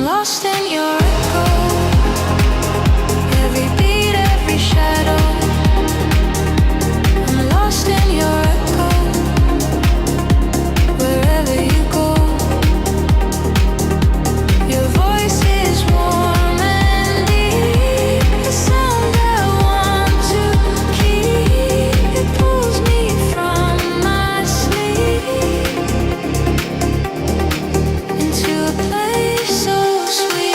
lost in your echo. Every beat, every shadow. I'm lost in your echo. Wherever you go, your voice is warm and deep. The sound I want to keep. It pulls me from my sleep into a place so sweet.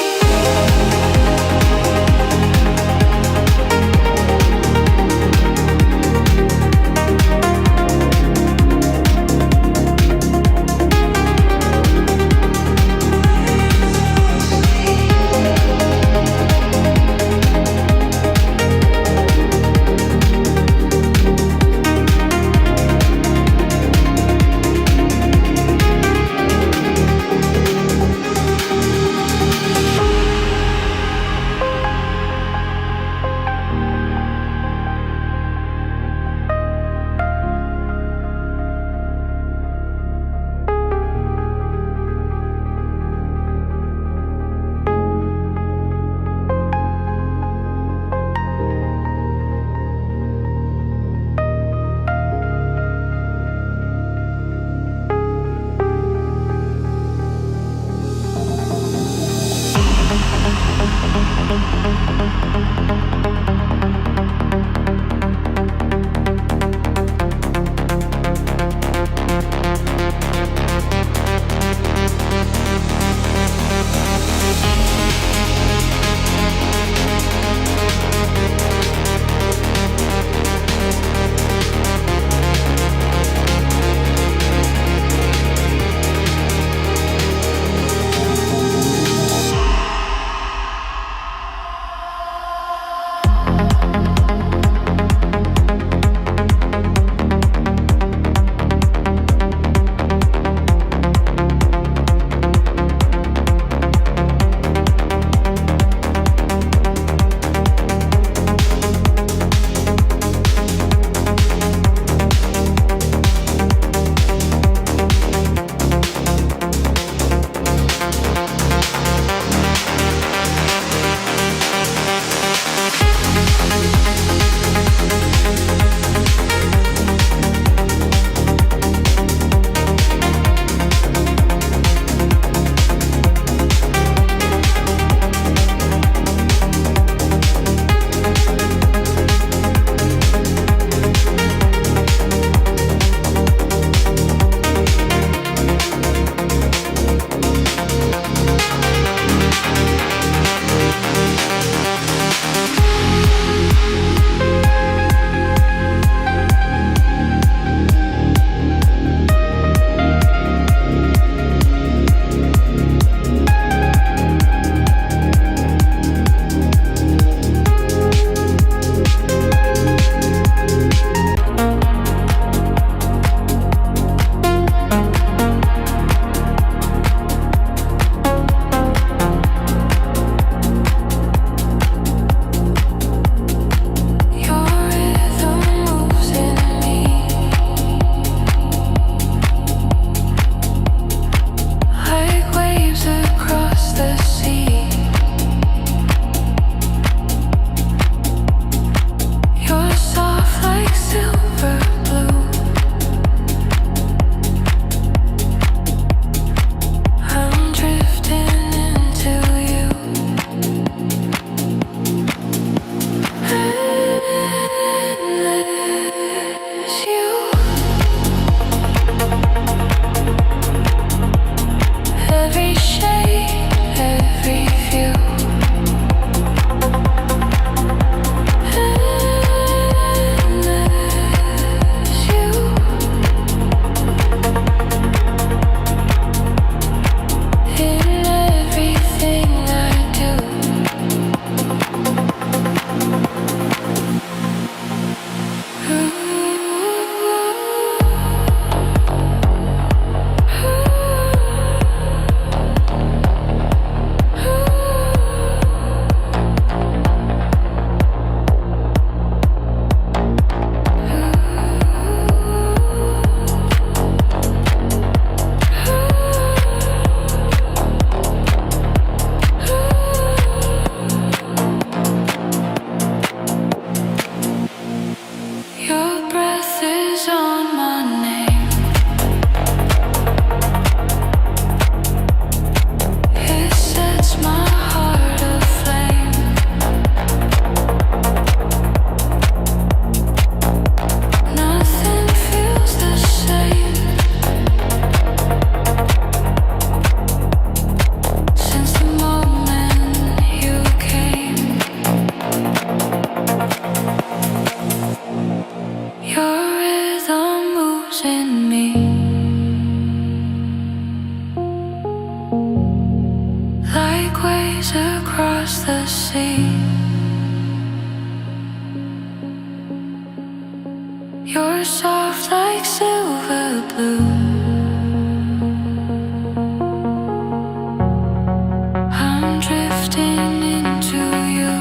Every shade, every like waves across the sea. You're soft like silver blue. I'm drifting into you.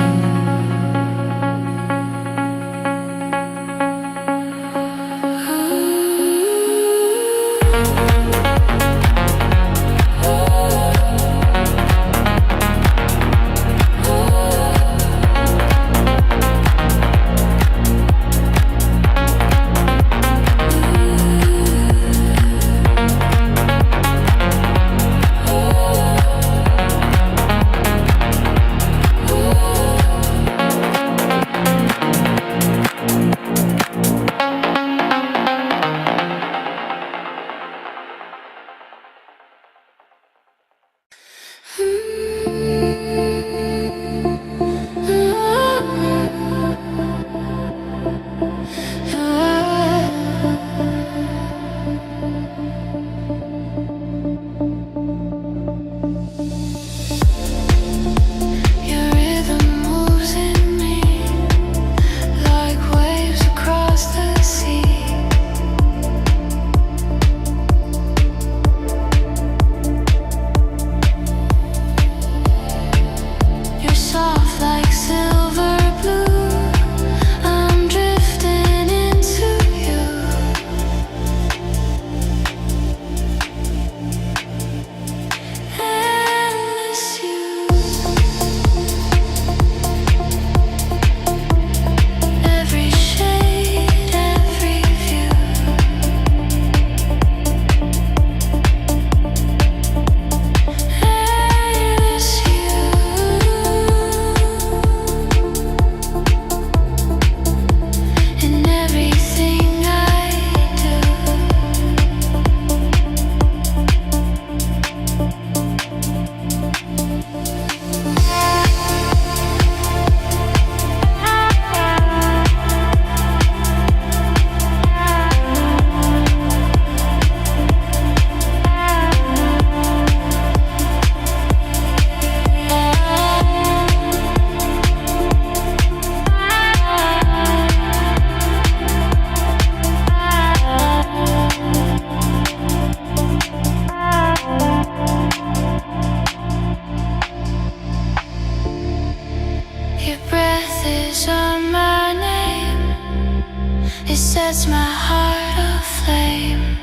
Sets my heart aflame.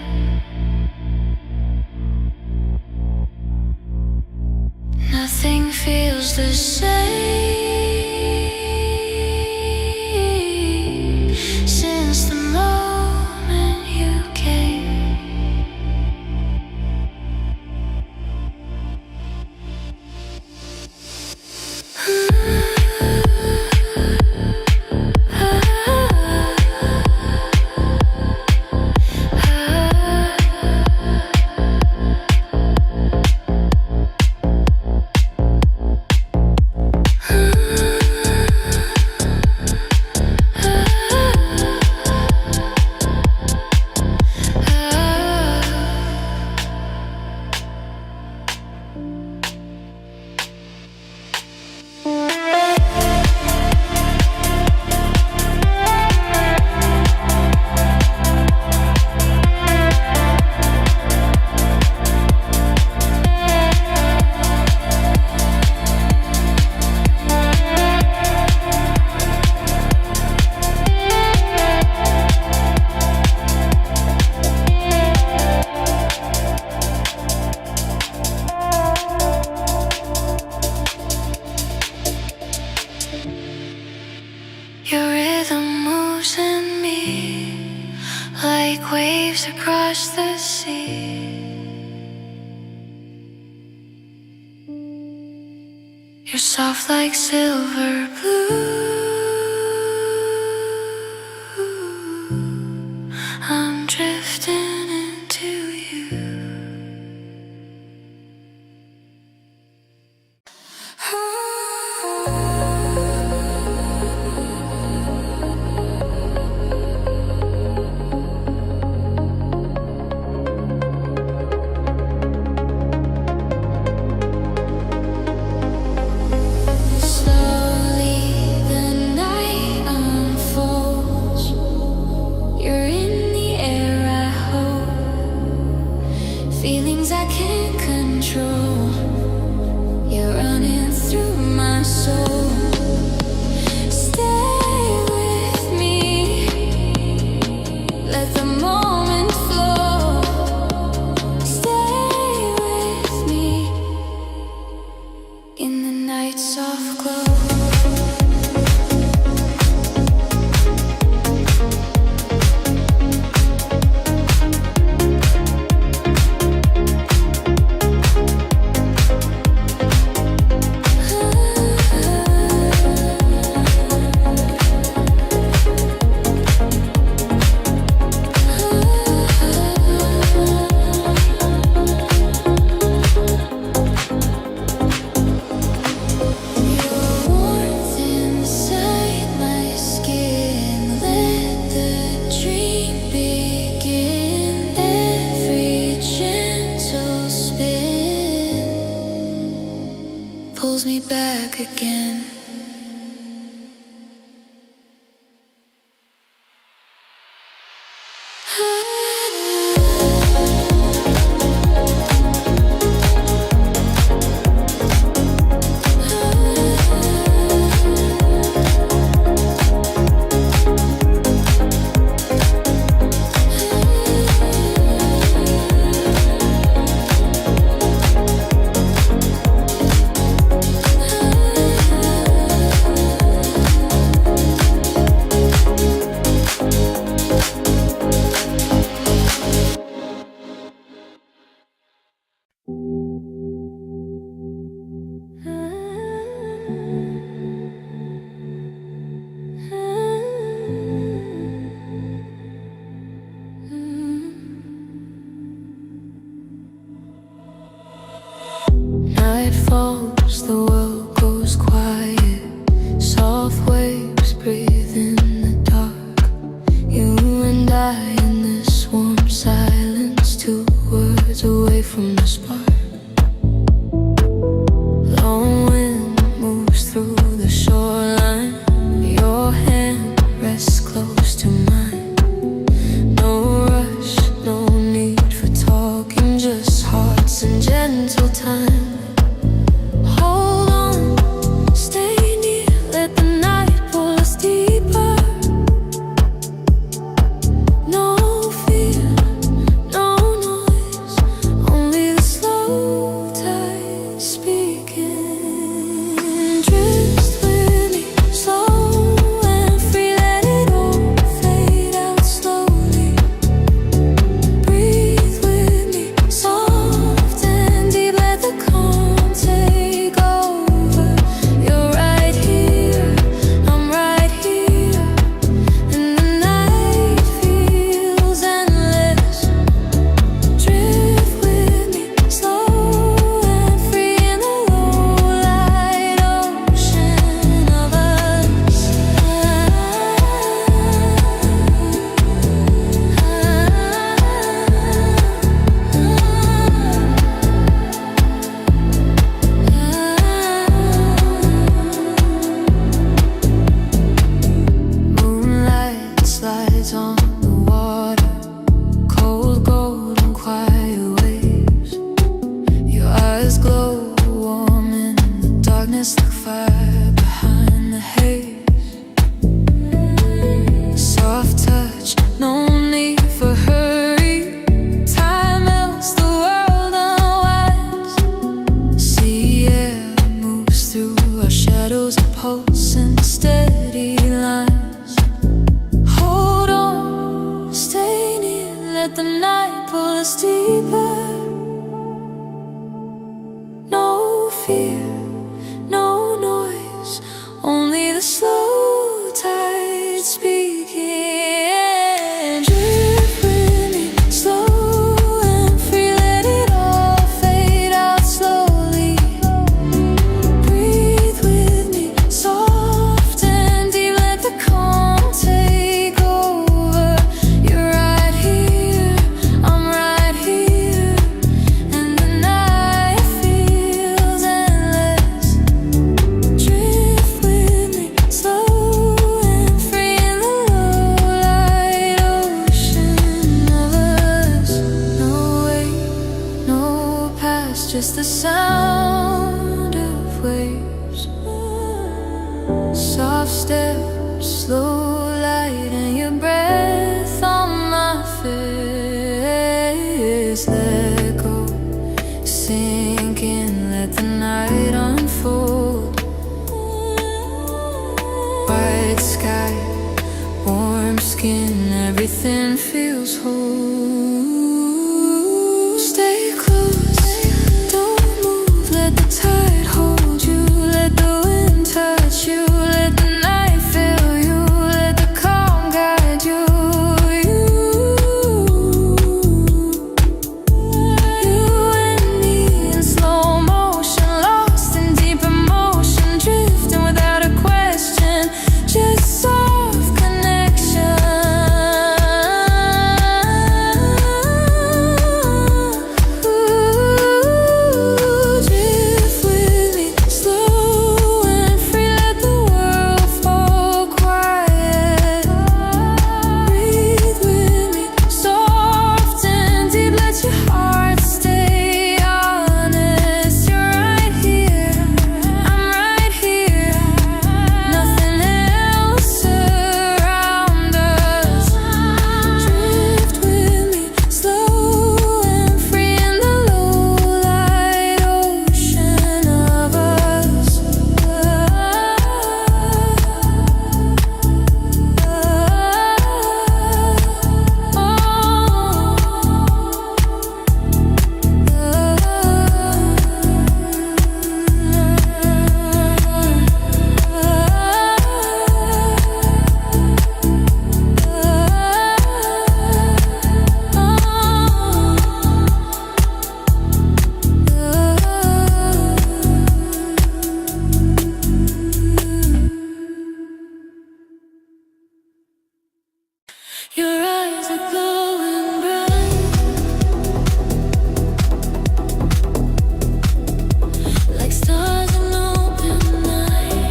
Nothing feels the same since the moment you came. Your rhythm moves in me like waves across the sea. You're soft like silver blue. I'm drifting into you. lights off close. Pulls me back again. Night falls, the world goes quiet. Soft waves breathe in the dark. You and I in this warm silence, 2 words away from the spark. Lone wind moves through the shoreline. Your hand rests close to mine. No rush, no need for talking, just hearts in gentle time. Hold on, stay near, let the night pull us deeper. No fear, no noise, only the slow tide speaking. Drift with me, slow and free, let it all fade out slowly. Breathe with me, soft and deep, let the calm take over. You're right here, I'm right here, and the night feels endless. Drift with me, slow and free, in the low light ocean of us. Moonlight slides on the water, cold golden quiet waves. Your eyes glow warm in the darkness, like fire behind the haze. Soft touch, no need for hurry. Time melts the world unwinds. Sea air moves through our shadows, a pulse in steady lines. Hold on, stay near, let the night pull us deeper. No fear, no noise, only the slow tide speaking. Drift with me, slow and free, let it all fade out slowly. Breathe with me, soft and deep, let the calm take over. You're right here, I'm right here, and the night feels endless. Drift with me, slow and free, in the low light ocean of us. No way, no past, just the sound of waves. Soft steps, slow light, and your breath on my face. Let go, sink in, let the night unfold. skin, everything feels whole. Stay close, don't move, let the tide hold you, let the wind touch you, let the night fill you, let the calm guide you. You and me in slow motion, lost in deep emotion, drifting without a question, just soft connection. Drift with me, slow and free, let the world fall quiet. Breathe with me, soft and deep, let your heart stay honest. You're right here, I'm right here, nothing else around us. Drift with me, slow and free in the low light ocean of us. Your eyes are glowing bright, like stars in open night.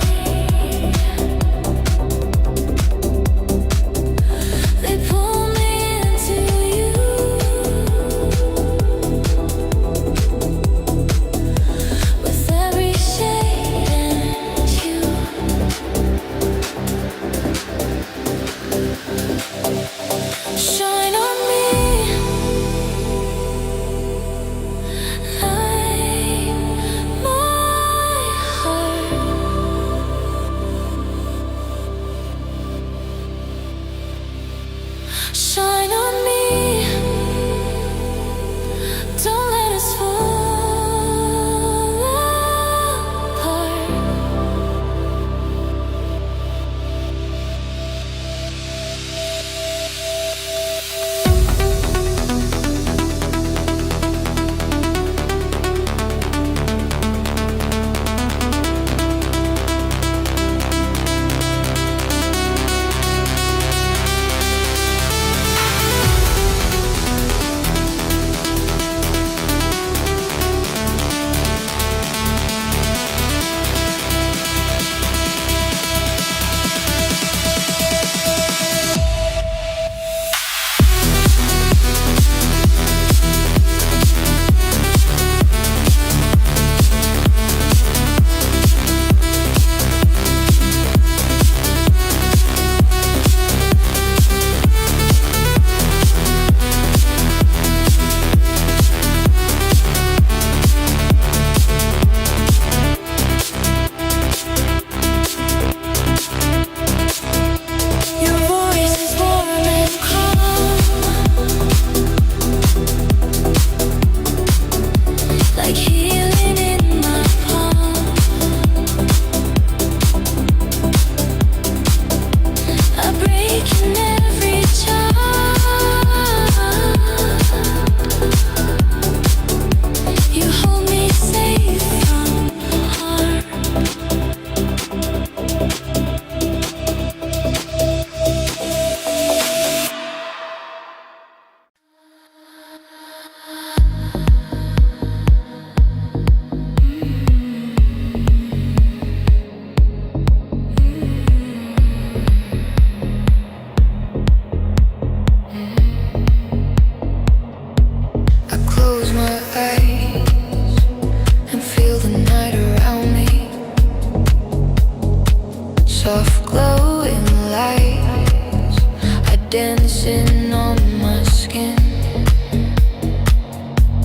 They pull me into you, with every shade and hue. Shine on me, light my heart. Shine on me, don't let us fall apart. Your voice is warm and calm, like healing in my palm. A break in every charm. You hold me safe from harm. I close my eyes and feel the night around me. Soft glowing lights are dancing on my skin.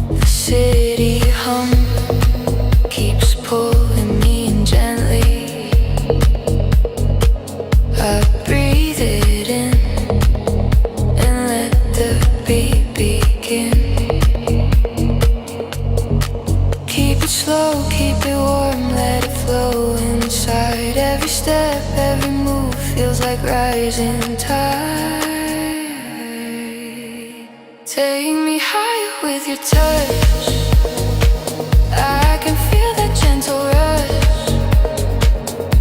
The city hum keeps pulling me in gently. I breathe it in. feels like rising tide. Take me higher with your touch. I can feel that gentle rush.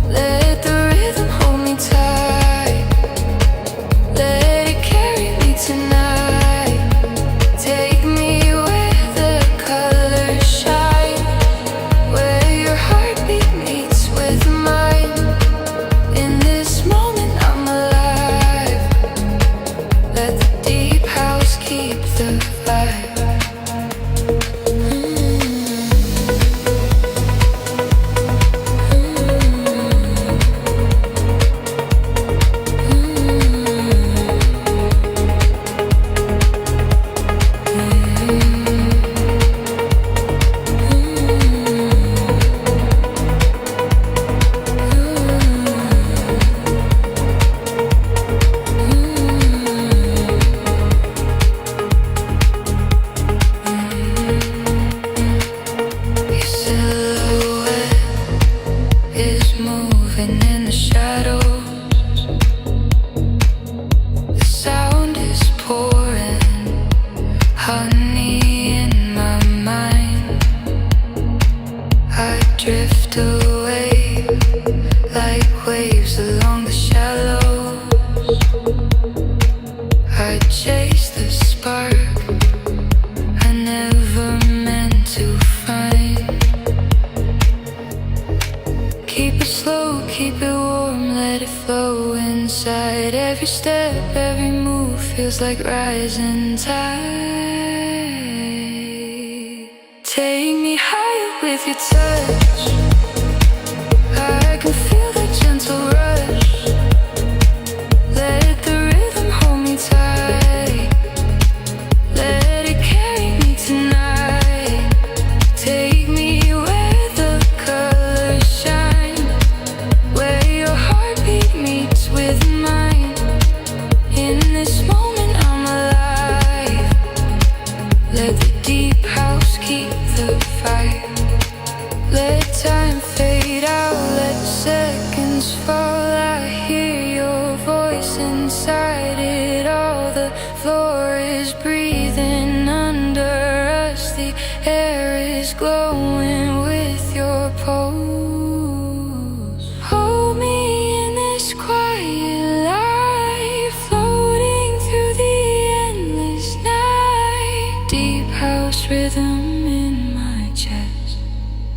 Let the rhythm hold me tight. Let it carry me tonight. Take me where the colors shine, where your heartbeat meets with mine. In this moment I'm alive. Let the deep house keep the vibe. Drift away like waves along the shallows. I chase the spark I never meant to find. Keep it slow, keep it warm, let it flow inside. Every step, every move feels like rising tide. Take me higher with your touch. I can feel the gentle rush. Let the rhythm hold me tight. Let it carry me tonight. Take me where the colors shine, where your heartbeat meets with mine. In this moment I'm alive. Let the deep house keep the fire. Let time fade out, let seconds fall. I hear your voice inside it all. The floor is breathing under us. The air is glowing with your pose. Hold me in this quiet light, floating through the endless night. Deep house rhythm in my chest.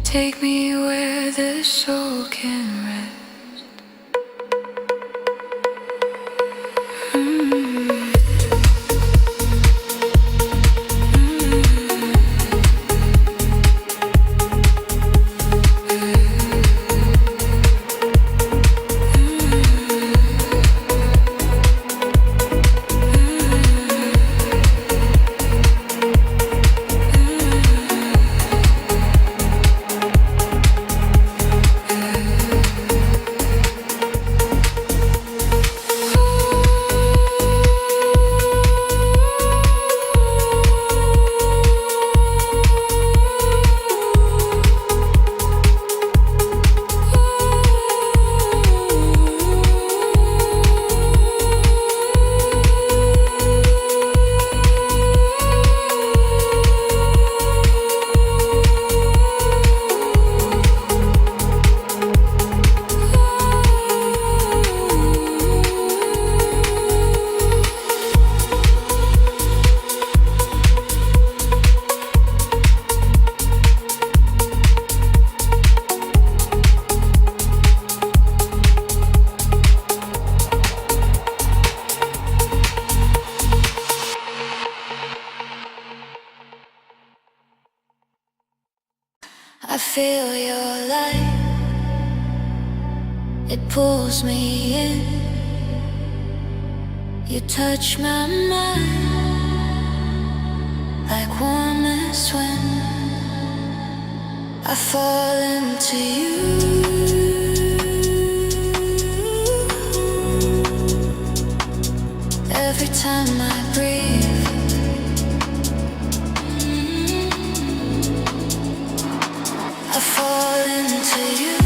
Take me where the soul can rest. I feel your light, it pulls me in. You touch my mind like warmest wind. I fall into you. Every time I breathe, I fall into you.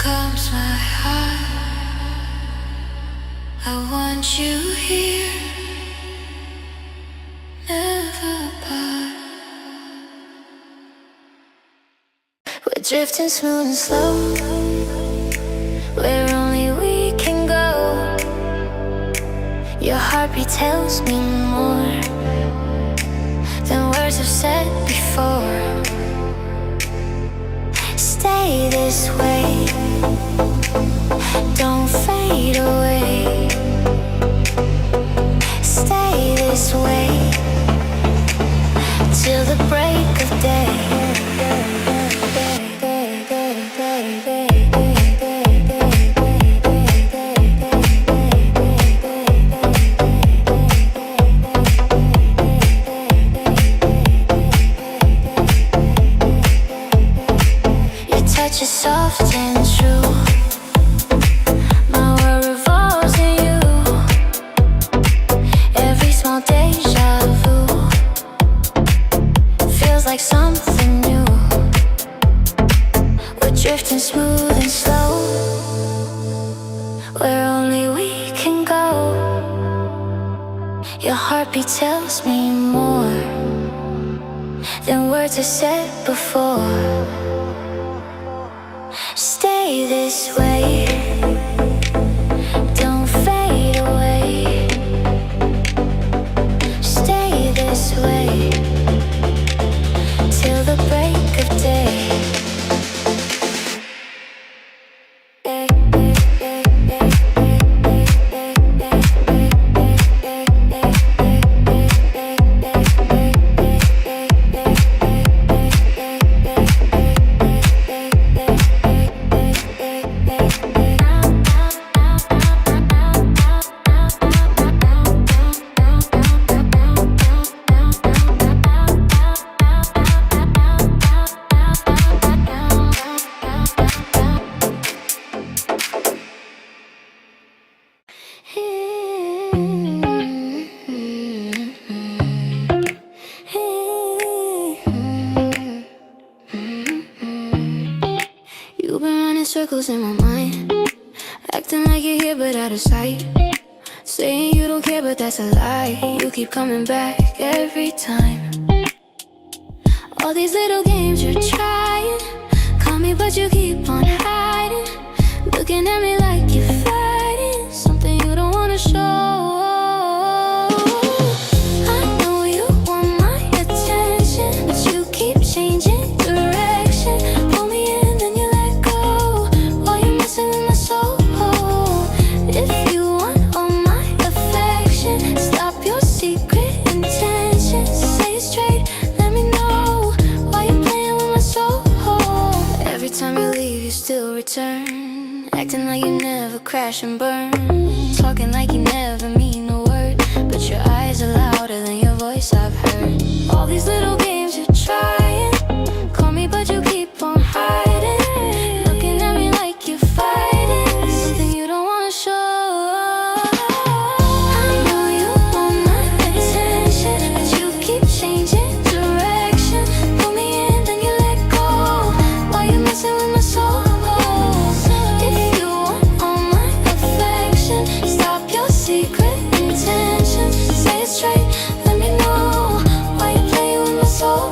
comes my heart. I want you here, never apart. We're drifting smooth and slow, where only we can go. Your heartbeat tells me more than words have said before. Stay this way, don't fade away. Stay this way till the break of day. It's soft and true. My world revolves in you. Every small deja vu feels like something new. We're drifting smooth and slow, where only we can go. Your heartbeat tells me more than words have said before. Stay this way, don't fade away. Stay this way till the break of day. Circles in my mind, acting like you're here but out of sight. Saying you don't care but that's a lie. You keep coming back every time. All these little games you're trying, call me but you keep on hiding. Looking at me like you're fighting something you don't wanna show. I know you want my attention, but you keep changing direction. Pull me in then you let go. My soul. If you want all my affection, stop your secret intentions. Say it straight, let me know why you're playing with my soul. Every time you leave, you still return, acting like you never crash and burn, talking like you never mean a word, but your eyes are louder than your voice I've heard. All these little games you're trying, call me but you keep on hiding. Looking at me like you're fighting something you don't wanna show. I know you want my attention, but you keep changing direction. Pull me in then you let go. Why you messing with my soul? If you want all my affection, stop your secret intentions. Say it straight, let me know why you playing with my soul.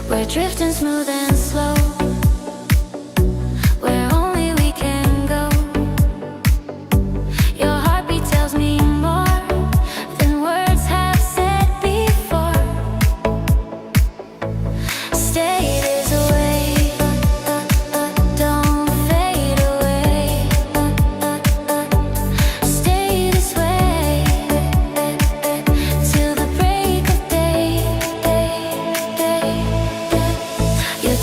We're drifting smooth and slow, where only we can go. Your heartbeat tells me more than words have said before. Stay this way, don't fade away. Stay this way till the break of day. Your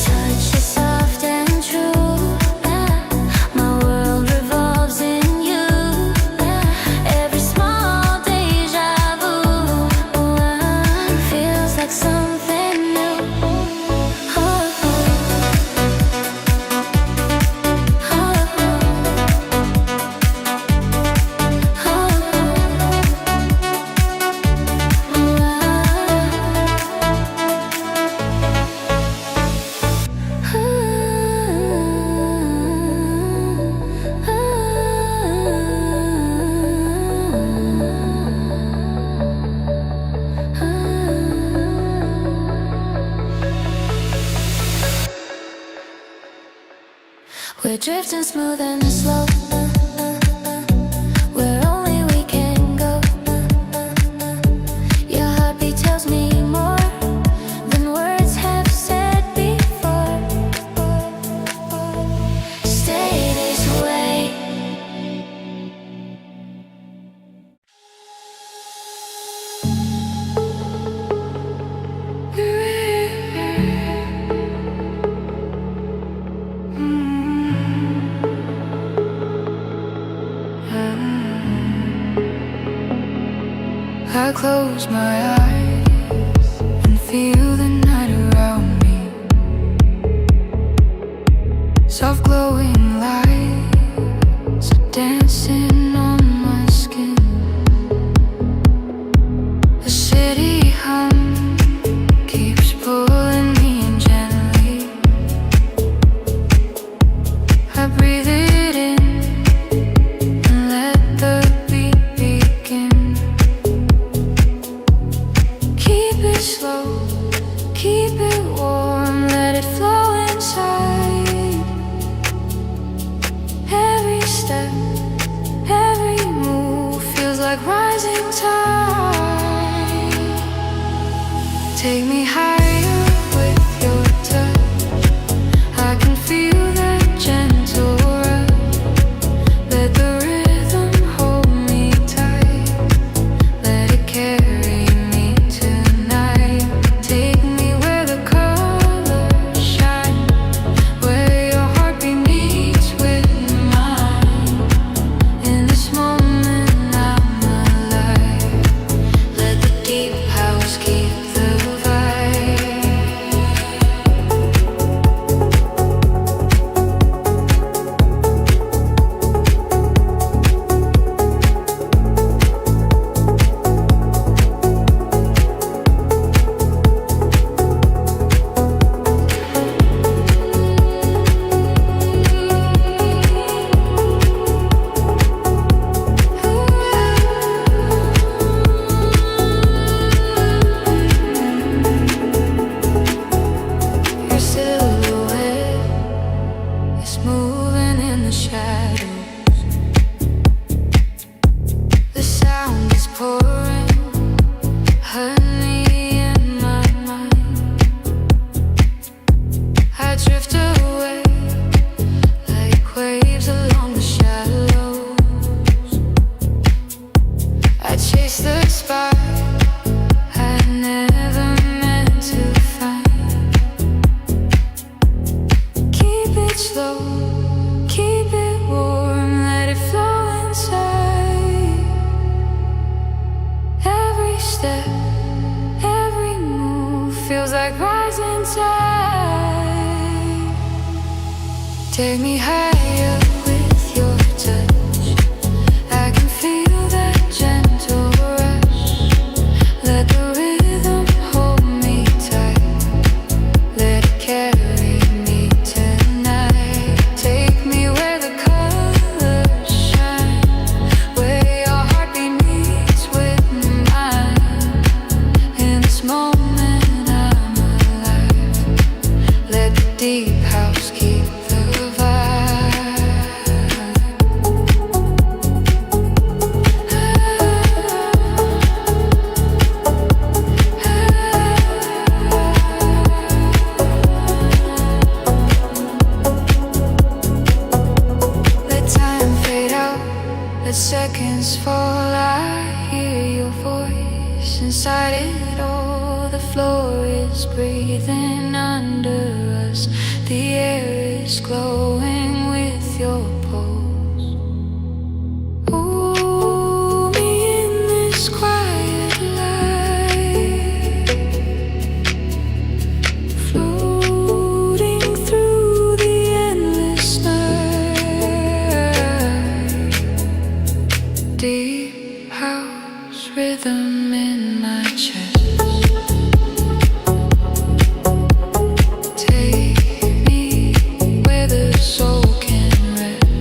drifting smooth and slow, where only we can go. Your heartbeat tells me more than words have said before. Stay this way. I close my eyes and feel the night around me. Soft glowing lights are dancing on my skin. The city hum keeps pulling me in gently. I breathe it in and let the beat begin. Keep it slow, keep it warm, let it flow inside. Every step, every move feels like rising tide. Take me higher with your touch. I can feel that gentle rush. Let the rhythm hold me tight. Let it carry me tonight. Take me where the colors shine, where your heartbeat meets with mine. In this moment I'm alive. Let the deep house keep the vibe. Your silhouette is moving in the shadows. The sound is pouring honey in my mind. I drift away like waves along the shallows. I chase the spark I never meant to find. Keep it slow, keep it warm, let it flow inside. Every step, every move feels like rising tide. Take me higher with your touch. I can feel that gentle rush. Let the rhythm hold me tight. Let it carry me tonight. Take me where the colors shine, where your heartbeat meets with mine. In this moment I'm alive. Let the deep house keep the vibe. Let time fade out, let seconds fall. I hear your voice inside it all. The floor is breathing under us. The air is glowing with your pulse. Hold me in this quiet light, floating through the endless night. Deep house rhythm in my chest. Take me where the soul can rest.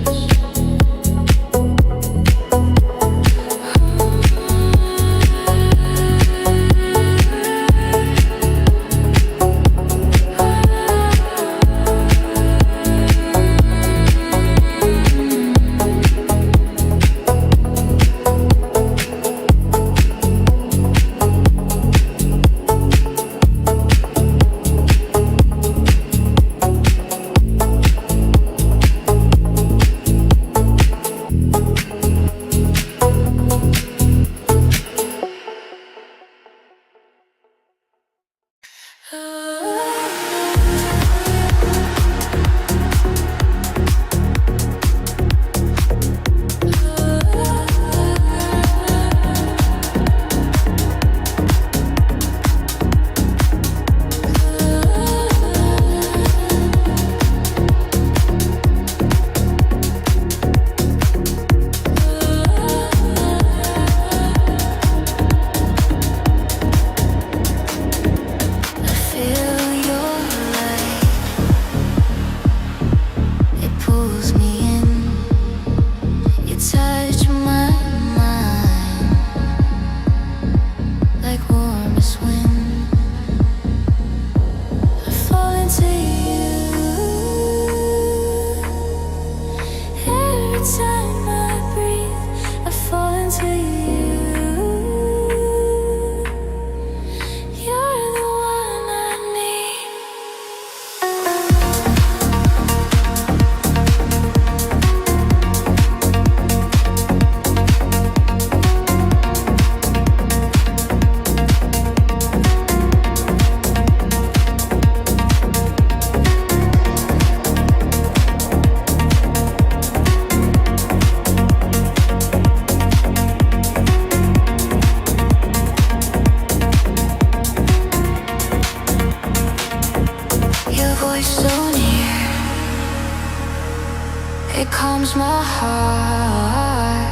calms my heart.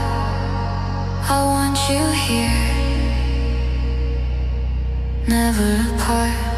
I want you here, never apart.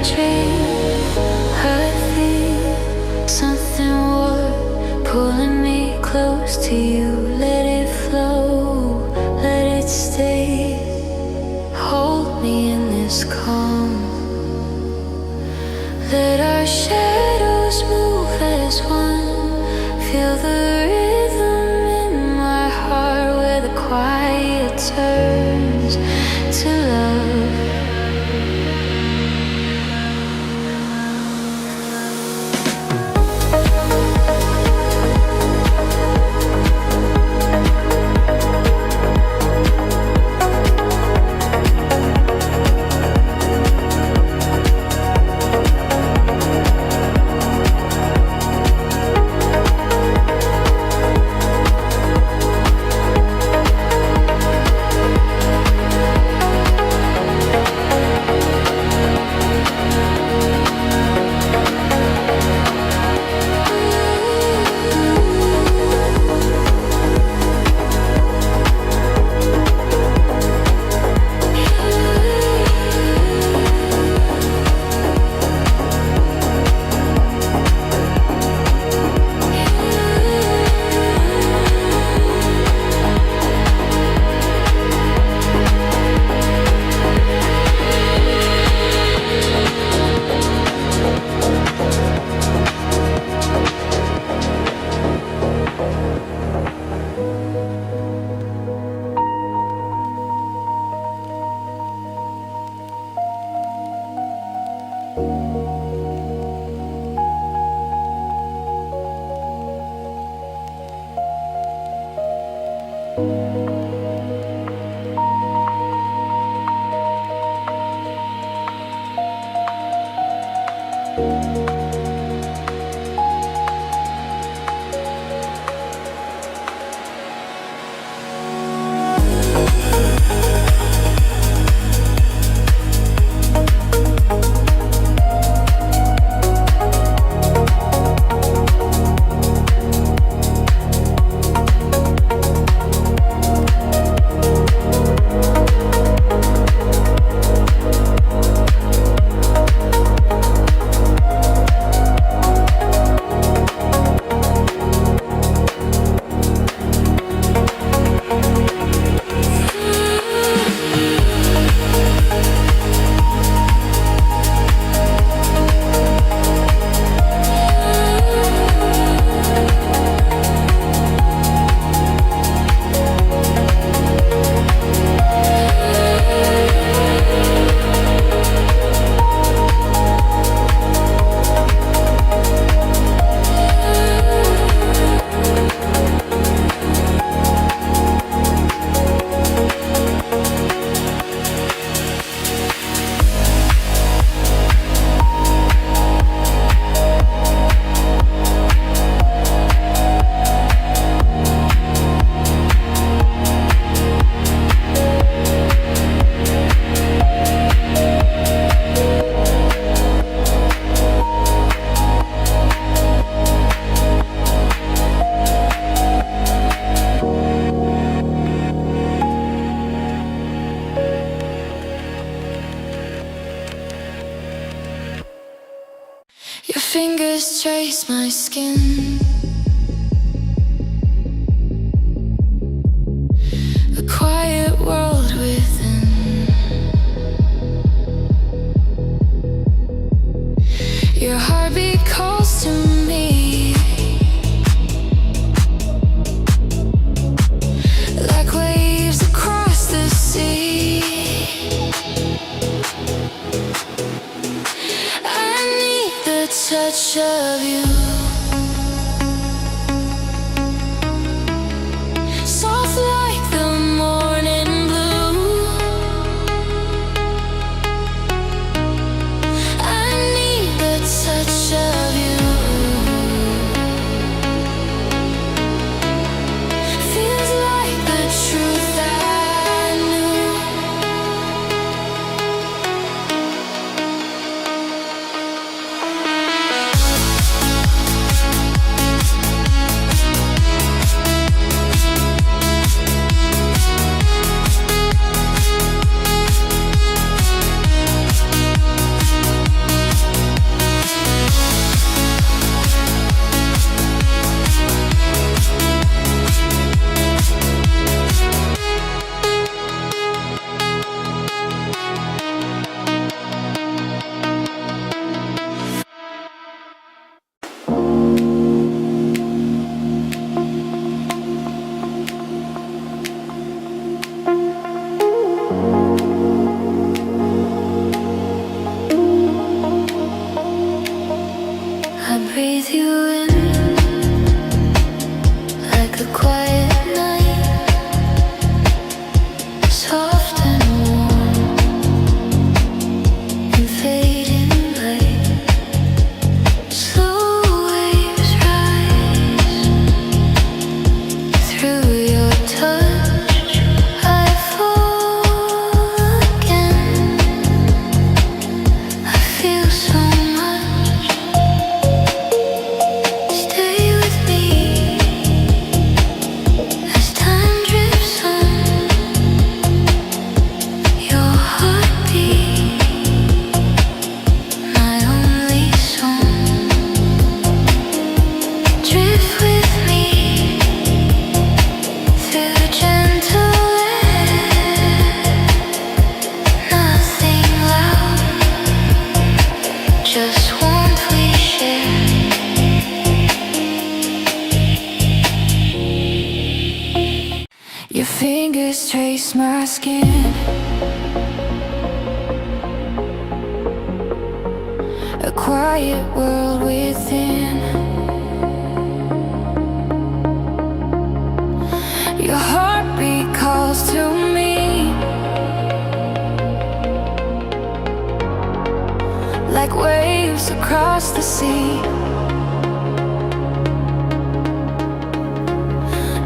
dream. I feel something warm pulling me close to you. Let it flow, let it stay. Hold me in this calm. Let our shadows move as one. Feel the rhythm in my heart where the quiet turns to love. Your fingers trace my skin. A quiet world within. Your heartbeat calls to me. Like waves across the sea. Touch of you, soft like the morning blue. I need the touch of you. Feels like the truth I knew. fingers trace my skin. A quiet world within. Your heartbeat calls to me, like waves across the sea.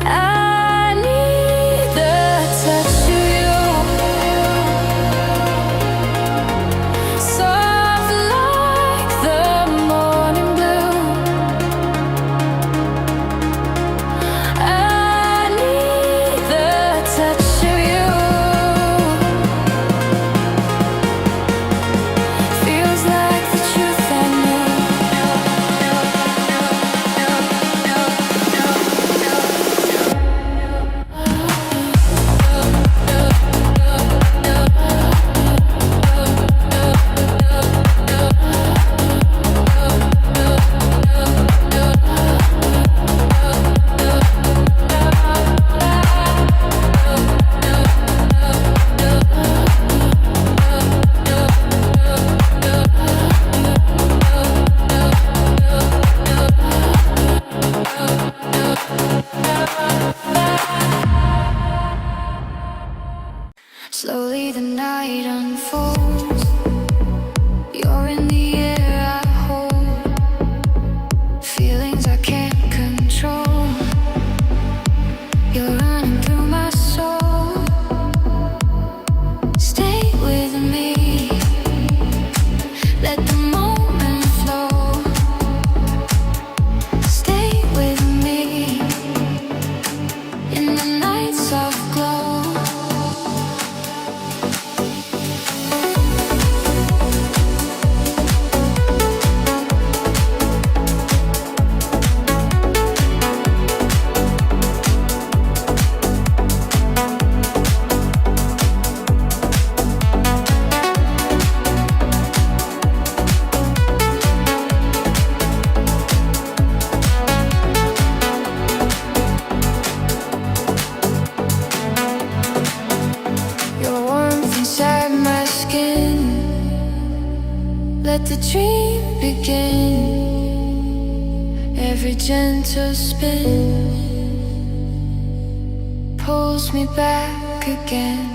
I need the touch of you, soft like the morning blue. I need the touch of you. Feels like the truth I know. Slowly the night unfolds. You're in the air I hold. Feelings I can't control. You're running through my soul. Stay with me. Let the moment flow. Stay with me in the night's soft glow. Your warmth inside my skin. Let the dream begin. Every gentle spin pulls me back again.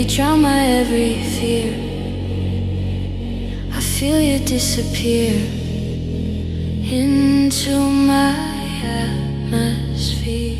every drama, every fear. I feel you disappear into my atmosphere.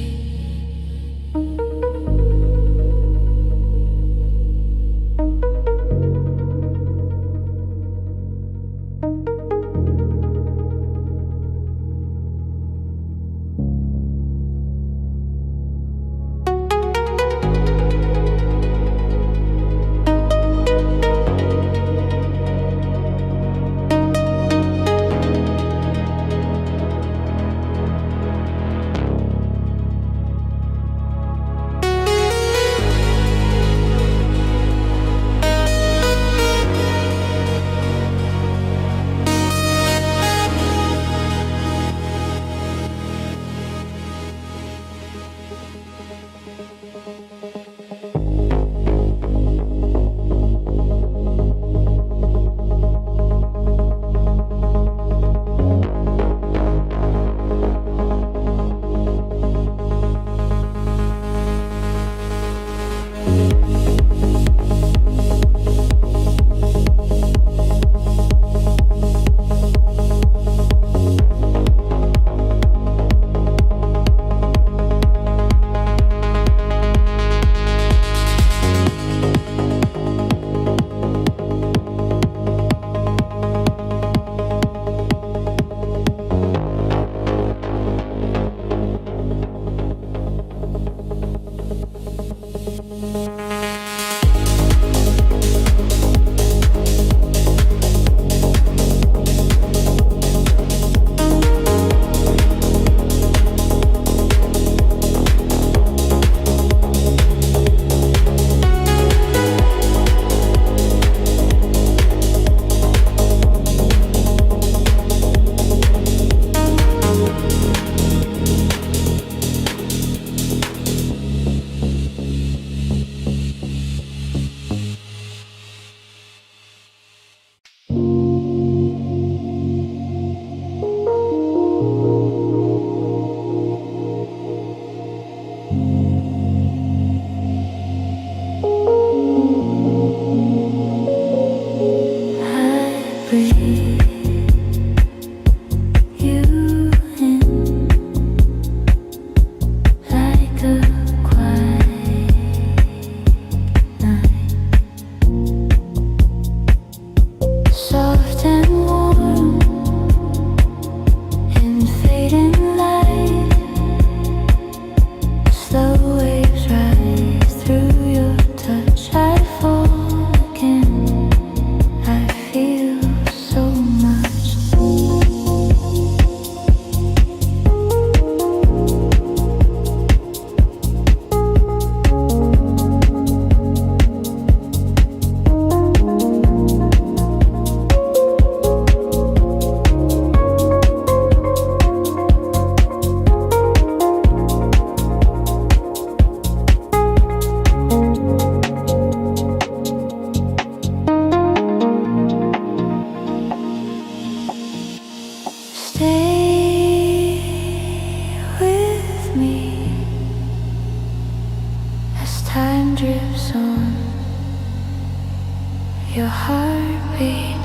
Your heartbeat,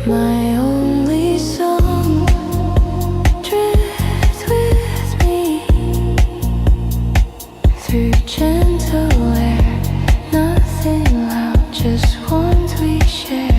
my only song. Drift with me through gentle air. Nothing loud, just ones we share.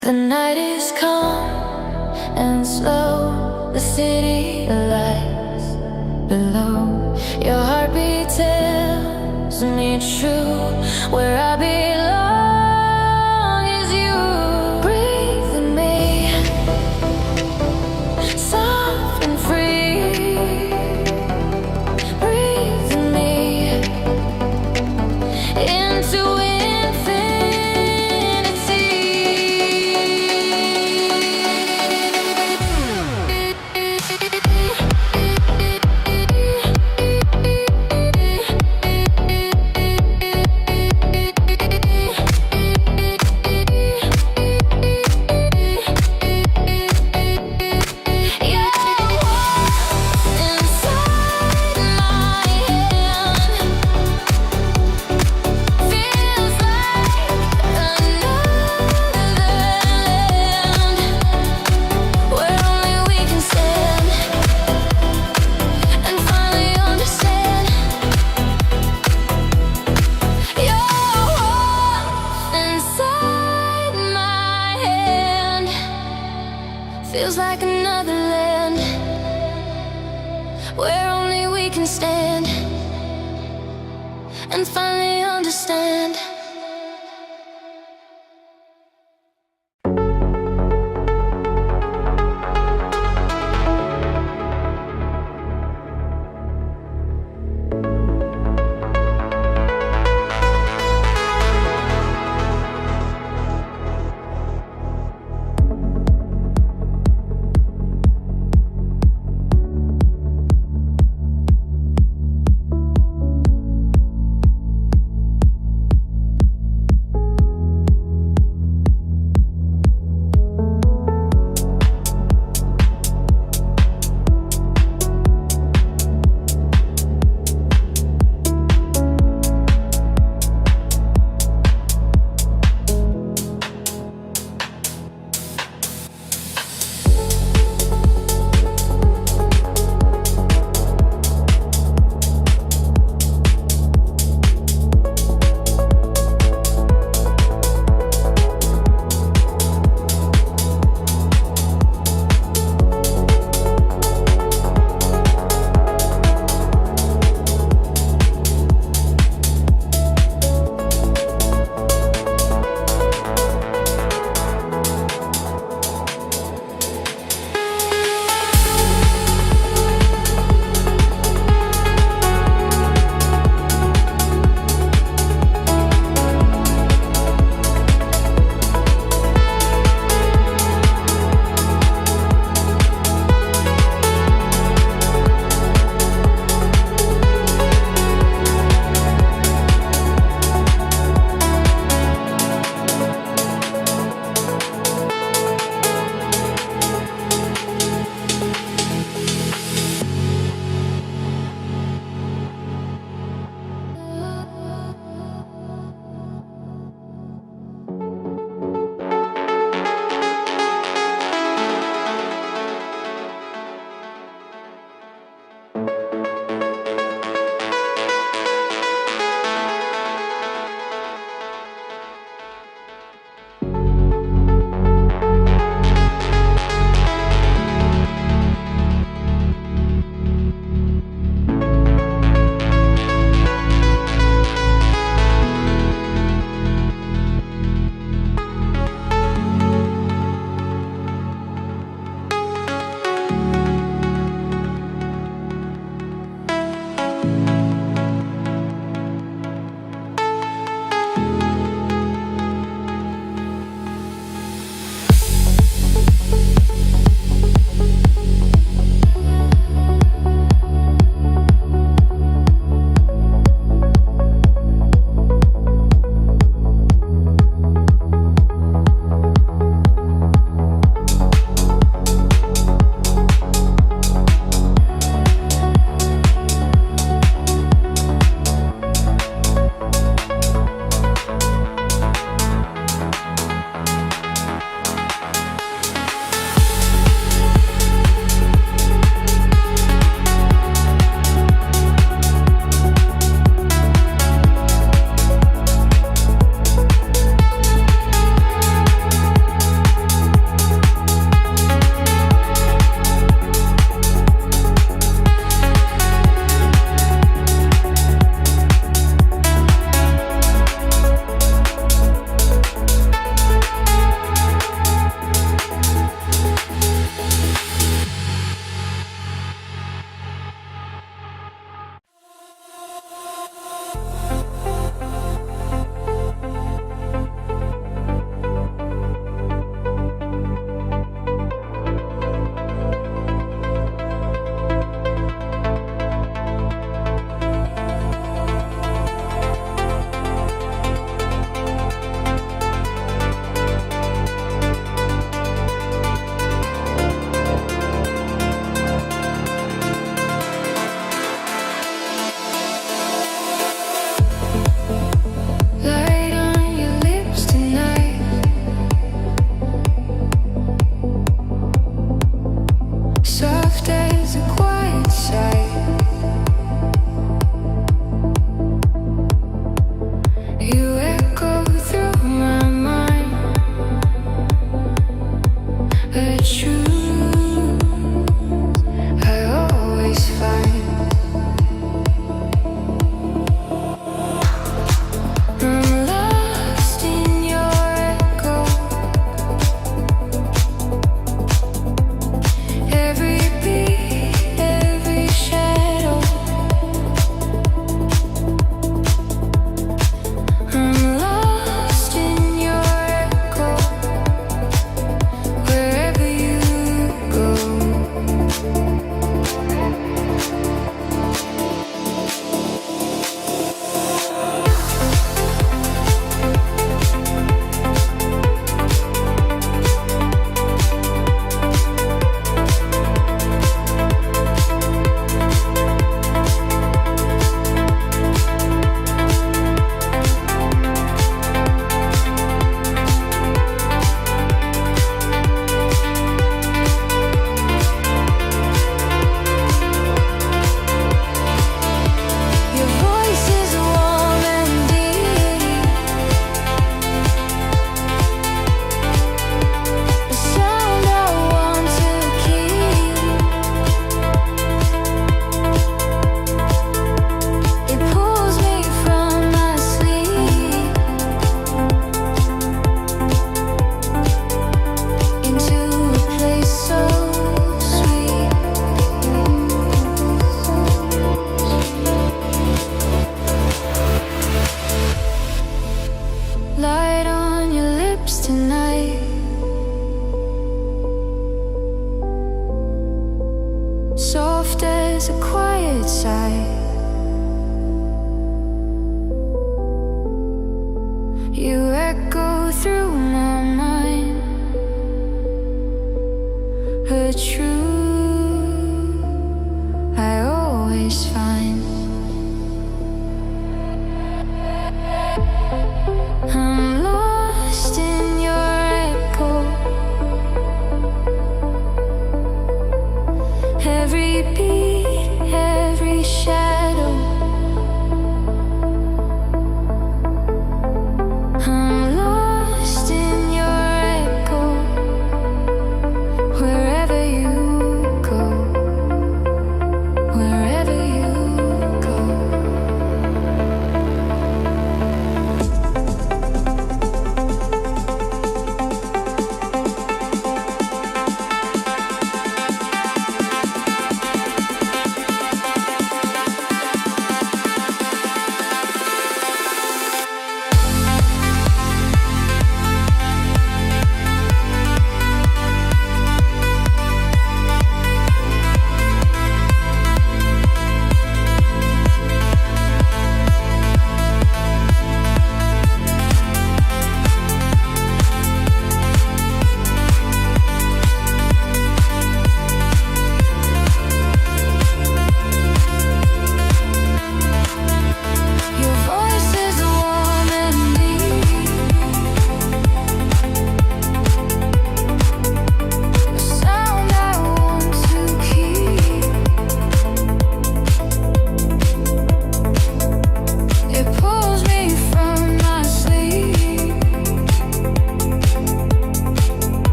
The night is calm and slow. The city lights below. Your heartbeat tells me true. Where I belong is you. Breathe in me, soft and free. where only we can stand and finally understand.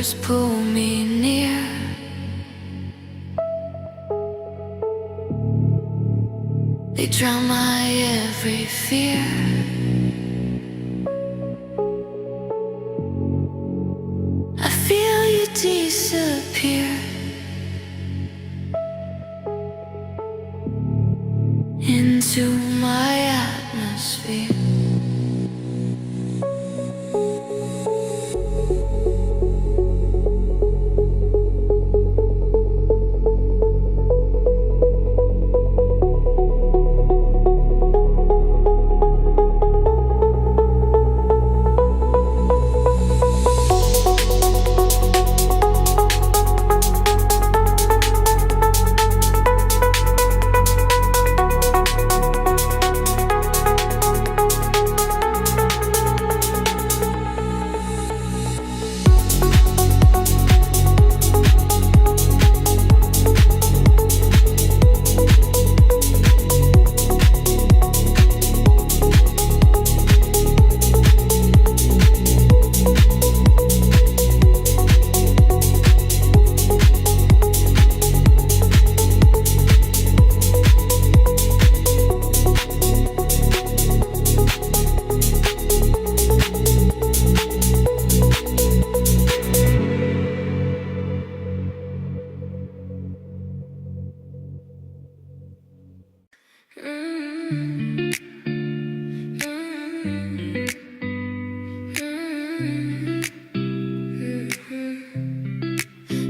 whispers pull me near. They drown my every fear. I feel you disappear into my atmosphere.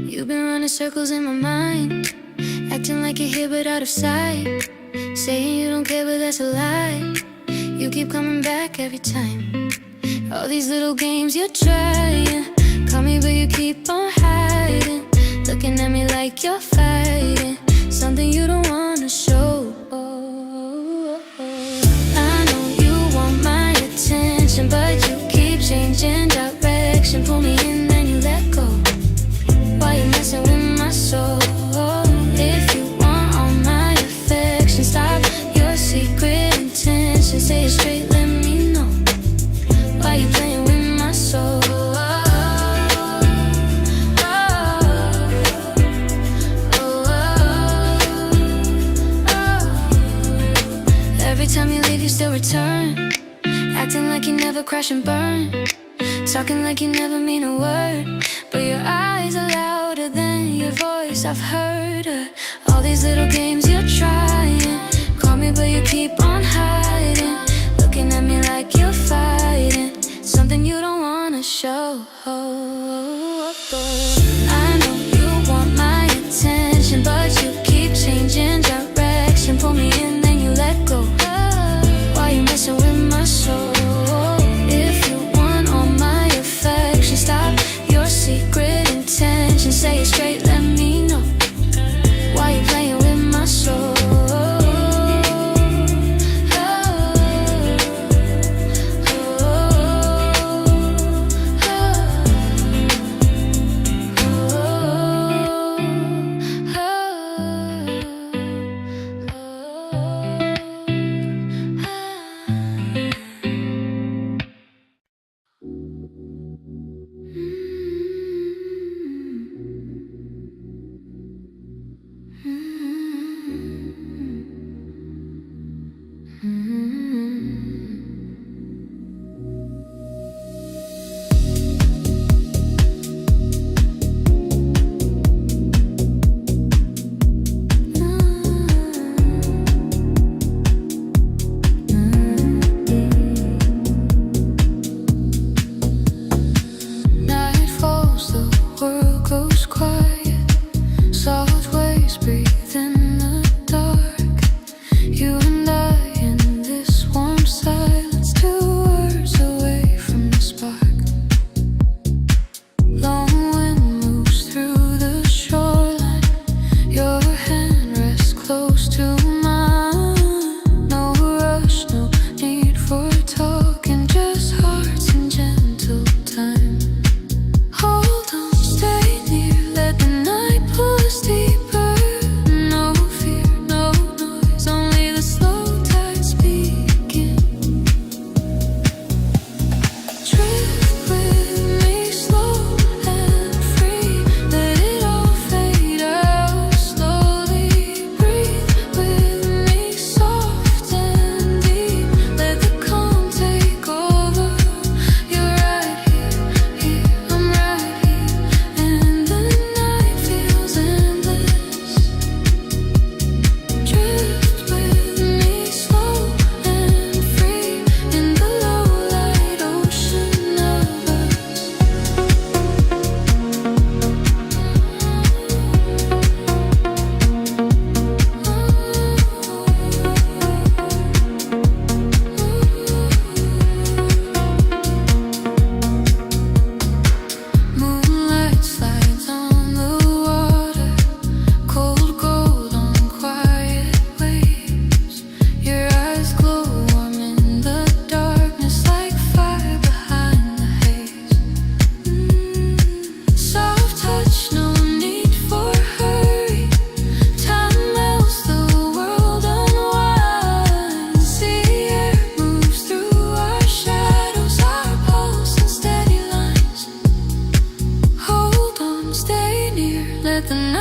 You've been running circles in my mind, acting like you're here but out of sight, saying you don't care but that's a lie. You keep coming back every time. All these little games you're trying, call me but you keep on hiding, looking at me like you're fighting something you don't wanna show. I know you want my attention, but you keep changing direction. Pull me in then you let go. Why you messing with my soul? If you want all my affection, stop your secret intention. Say it straight, let me know. Why you playing with my soul? Every time you leave you still return, acting like you never crash and burn, talking like you never mean a word, but your eyes are louder than your voice. I've heard her. All these little games you're trying, call me but you keep on hiding, looking at me like you're fighting something you don't wanna show. I know you want my attention, but you keep changing direction. Pull me in then you let go. Why you messing with my soul? If you want all my affection, stop your secret intention. Say it straight, let me know. Why you playing with my soul?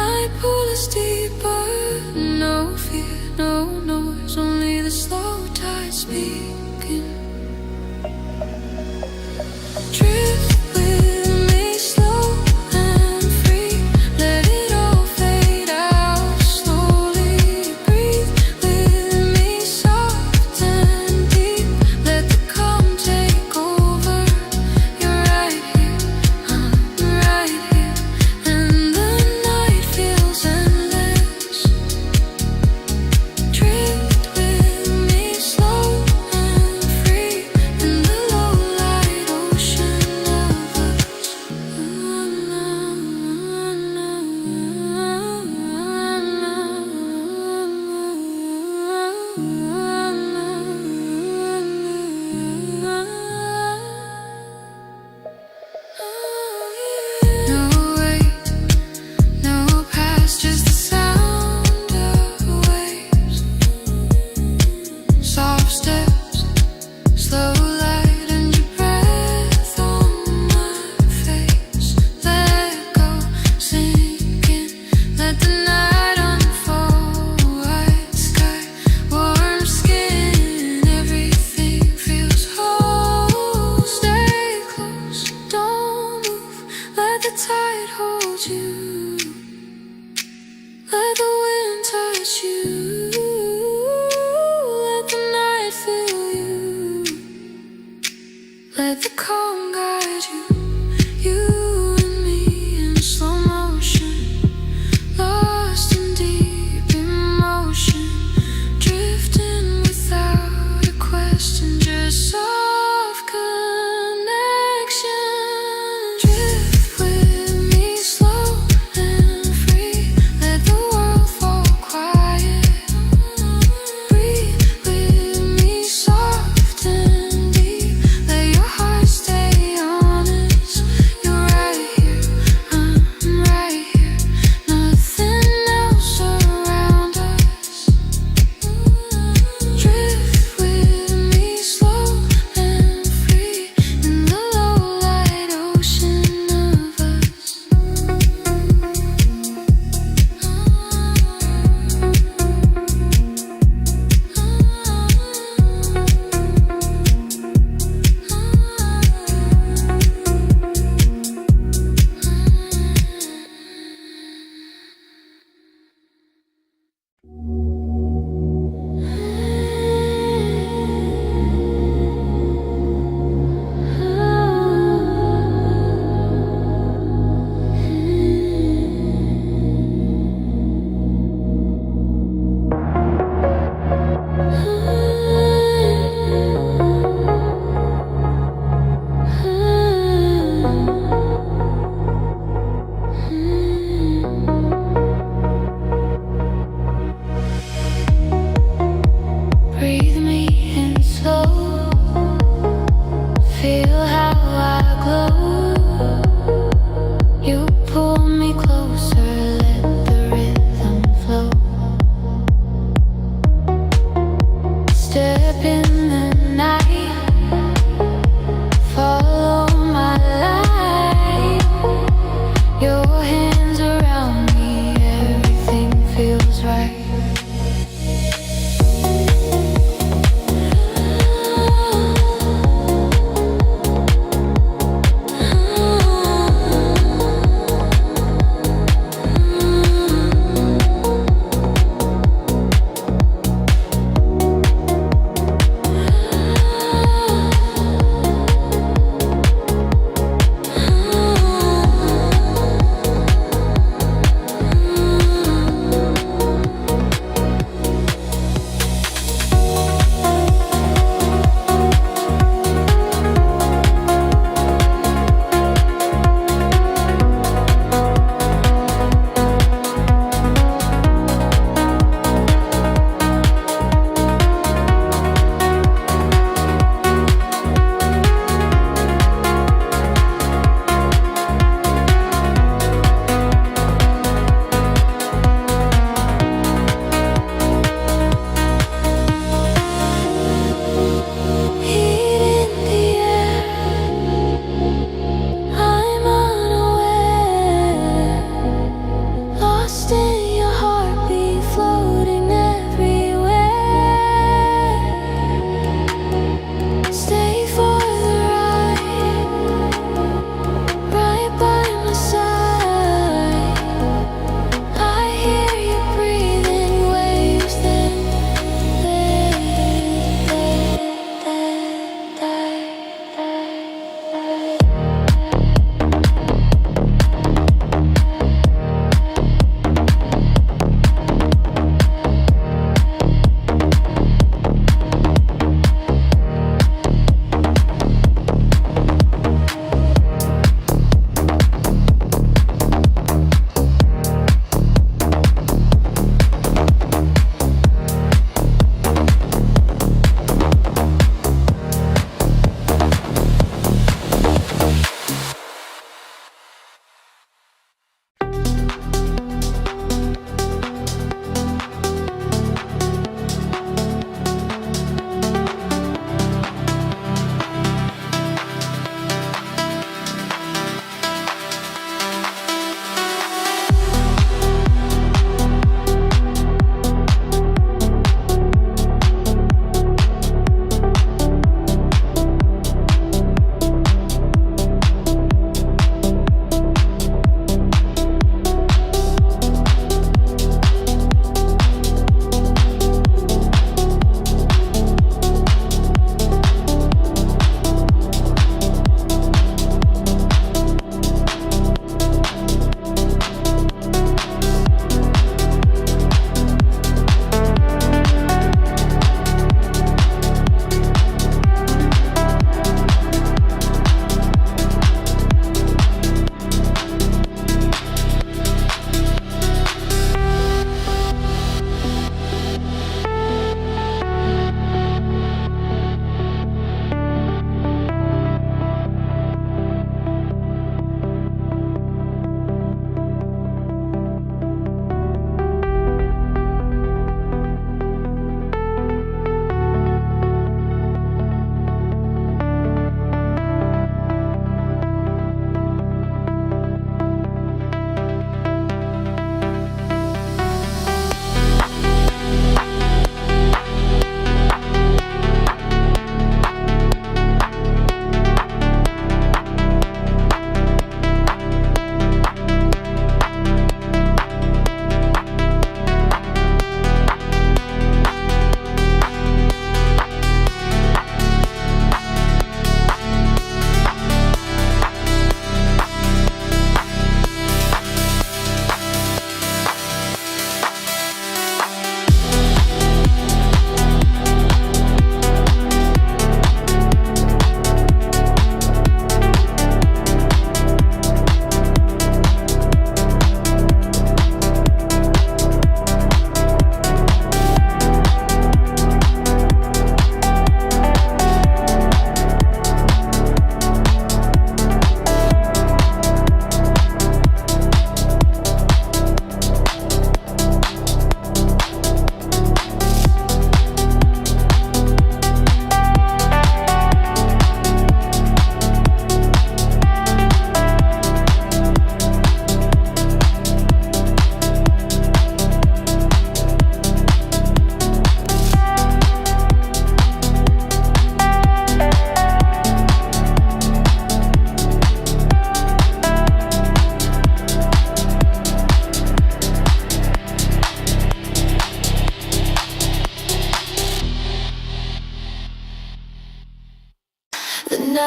night pull us deeper. No fear, no noise, only the slow tide speaking. Drift with me slow and free. Let it all fade out slowly. Breathe with me soft and deep. Let the calm take over. You're right here, I'm right here. And the night feels endless. Drift with me slow and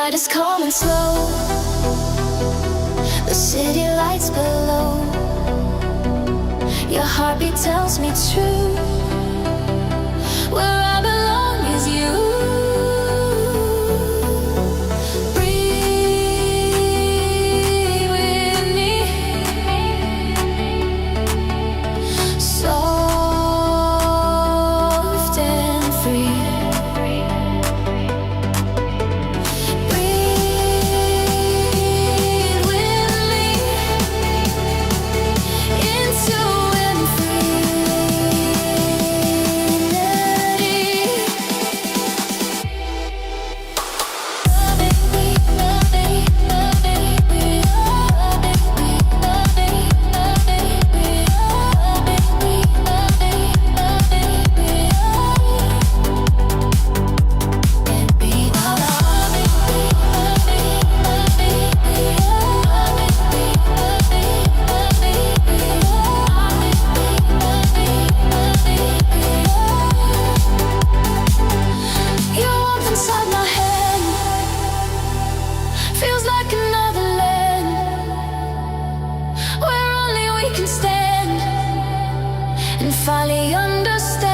night is calm and slow. The city lights below. Your heartbeat tells me true. Where I belong is you. Breathe with me. Soft and free. Breathe with me into finally understand.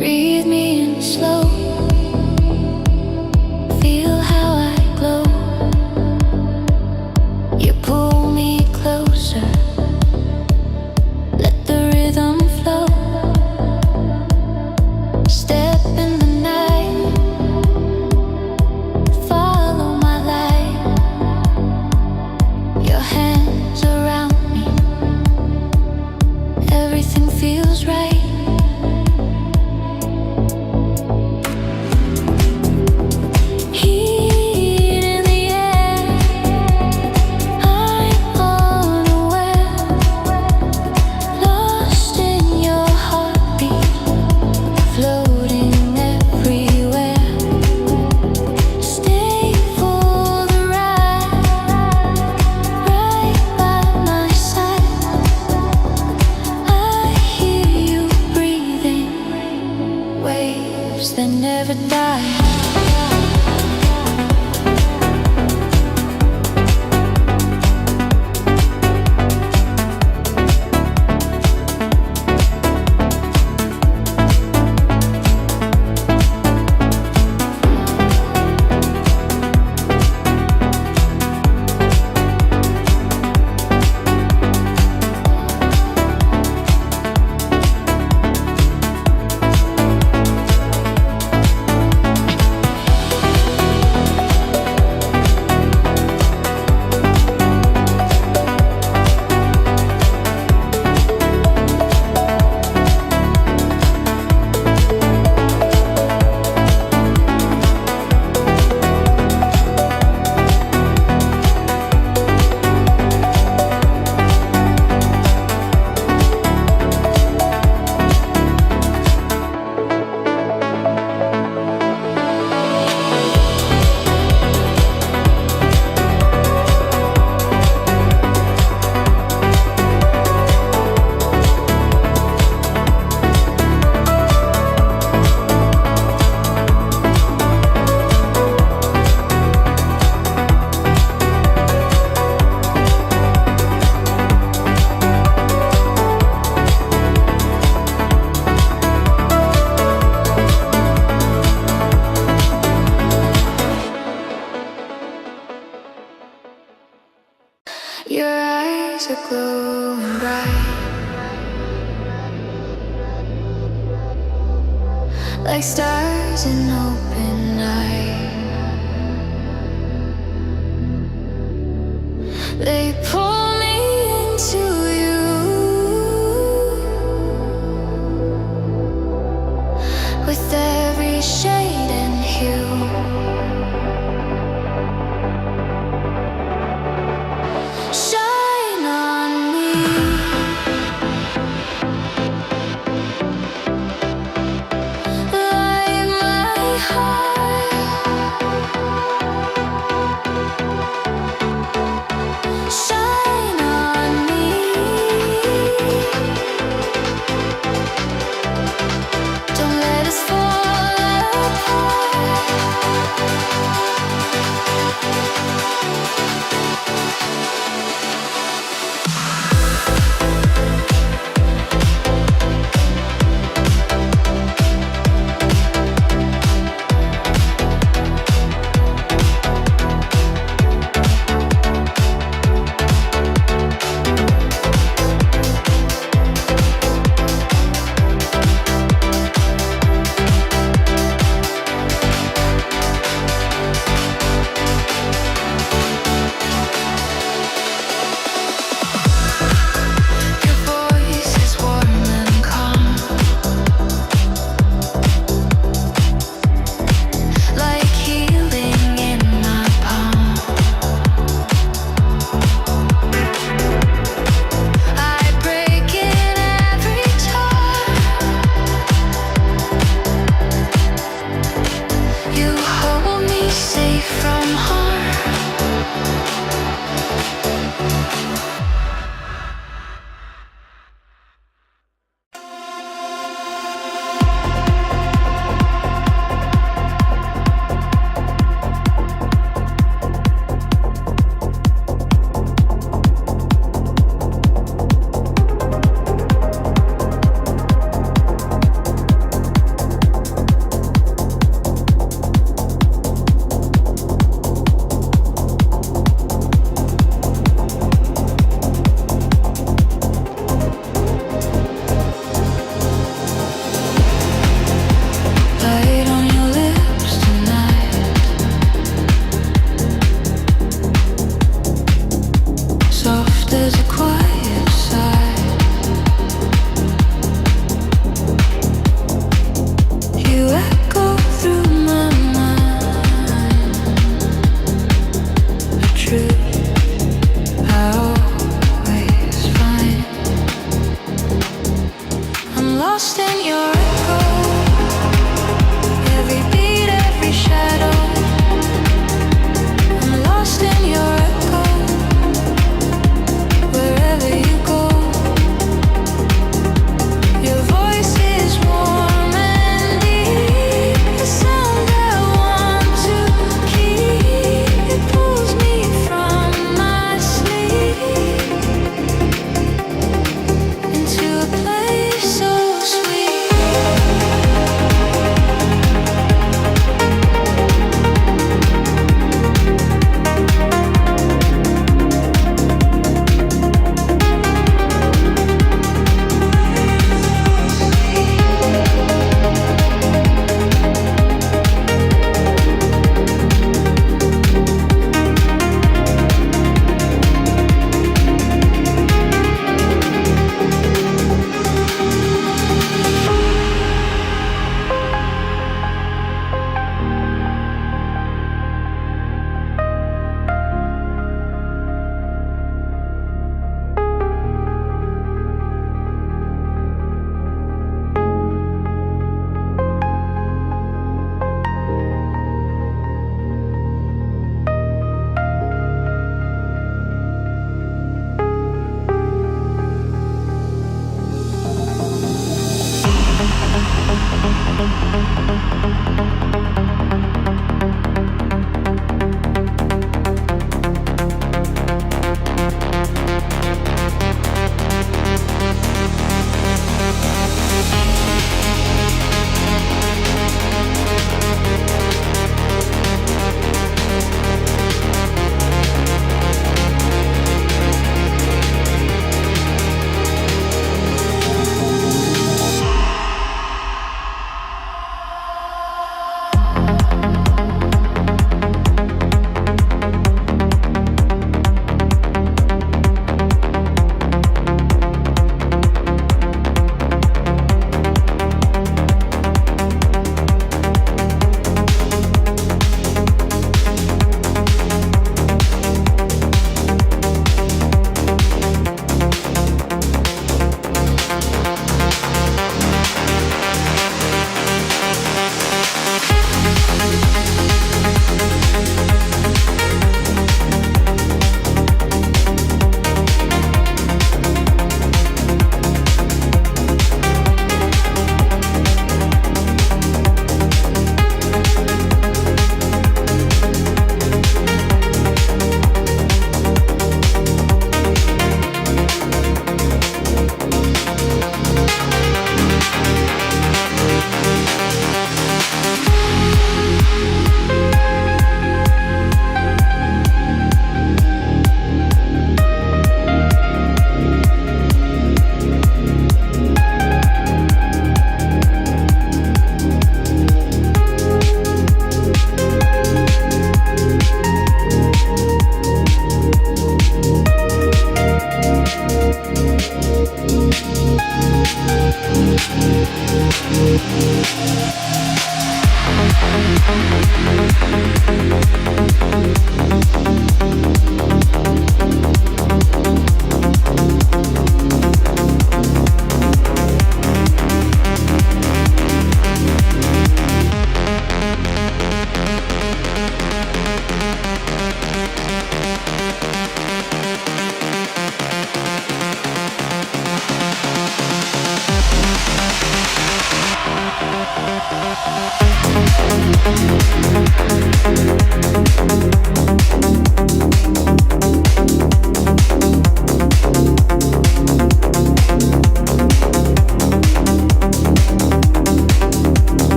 Breathe me in slow. Feel how I glow. You pull me closer. Let the rhythm flow. Step in the night. Follow my light. Your hands around me. Everything feels right. Heat in the air. I'm unaware. Your eyes are glowing bright, like stars in open night. They pull me into you with every shade and hue. Shine on me, light my heart. Shine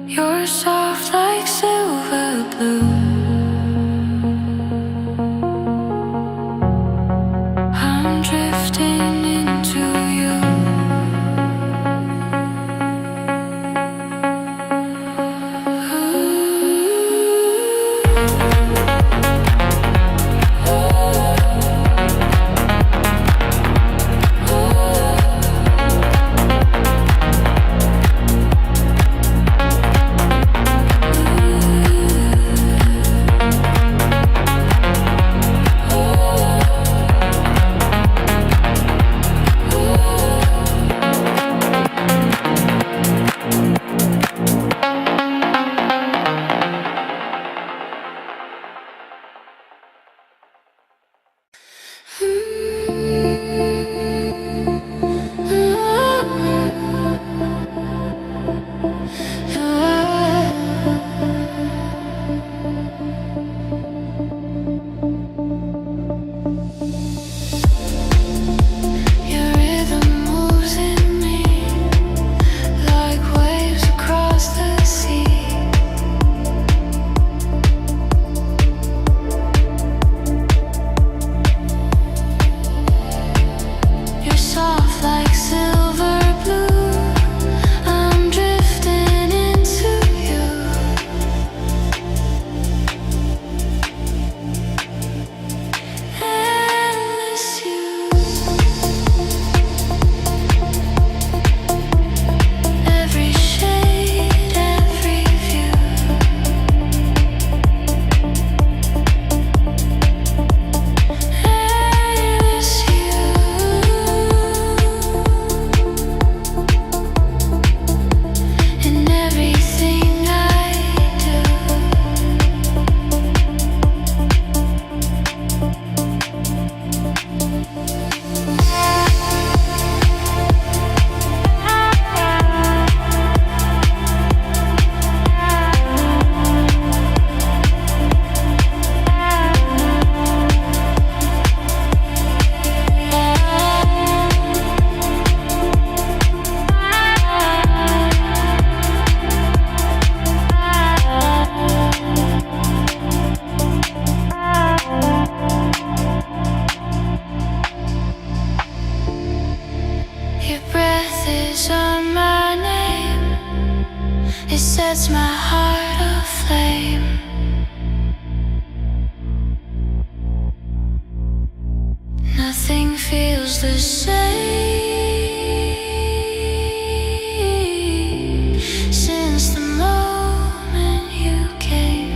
You're soft like silver blue. I'm drifting into you. Ooh. Ooh. feels the same since the moment you came.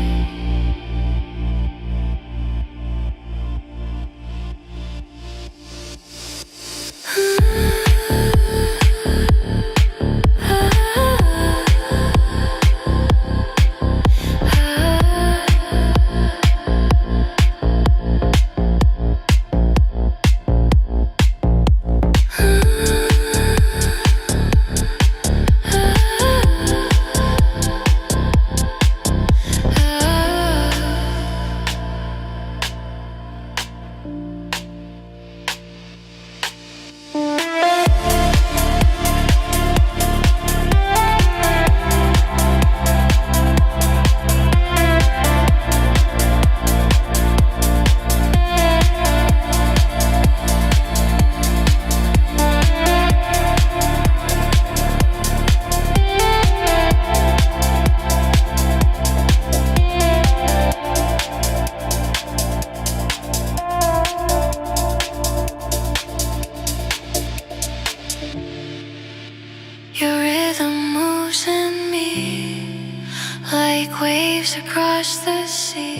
Your rhythm moves in me like waves across the sea.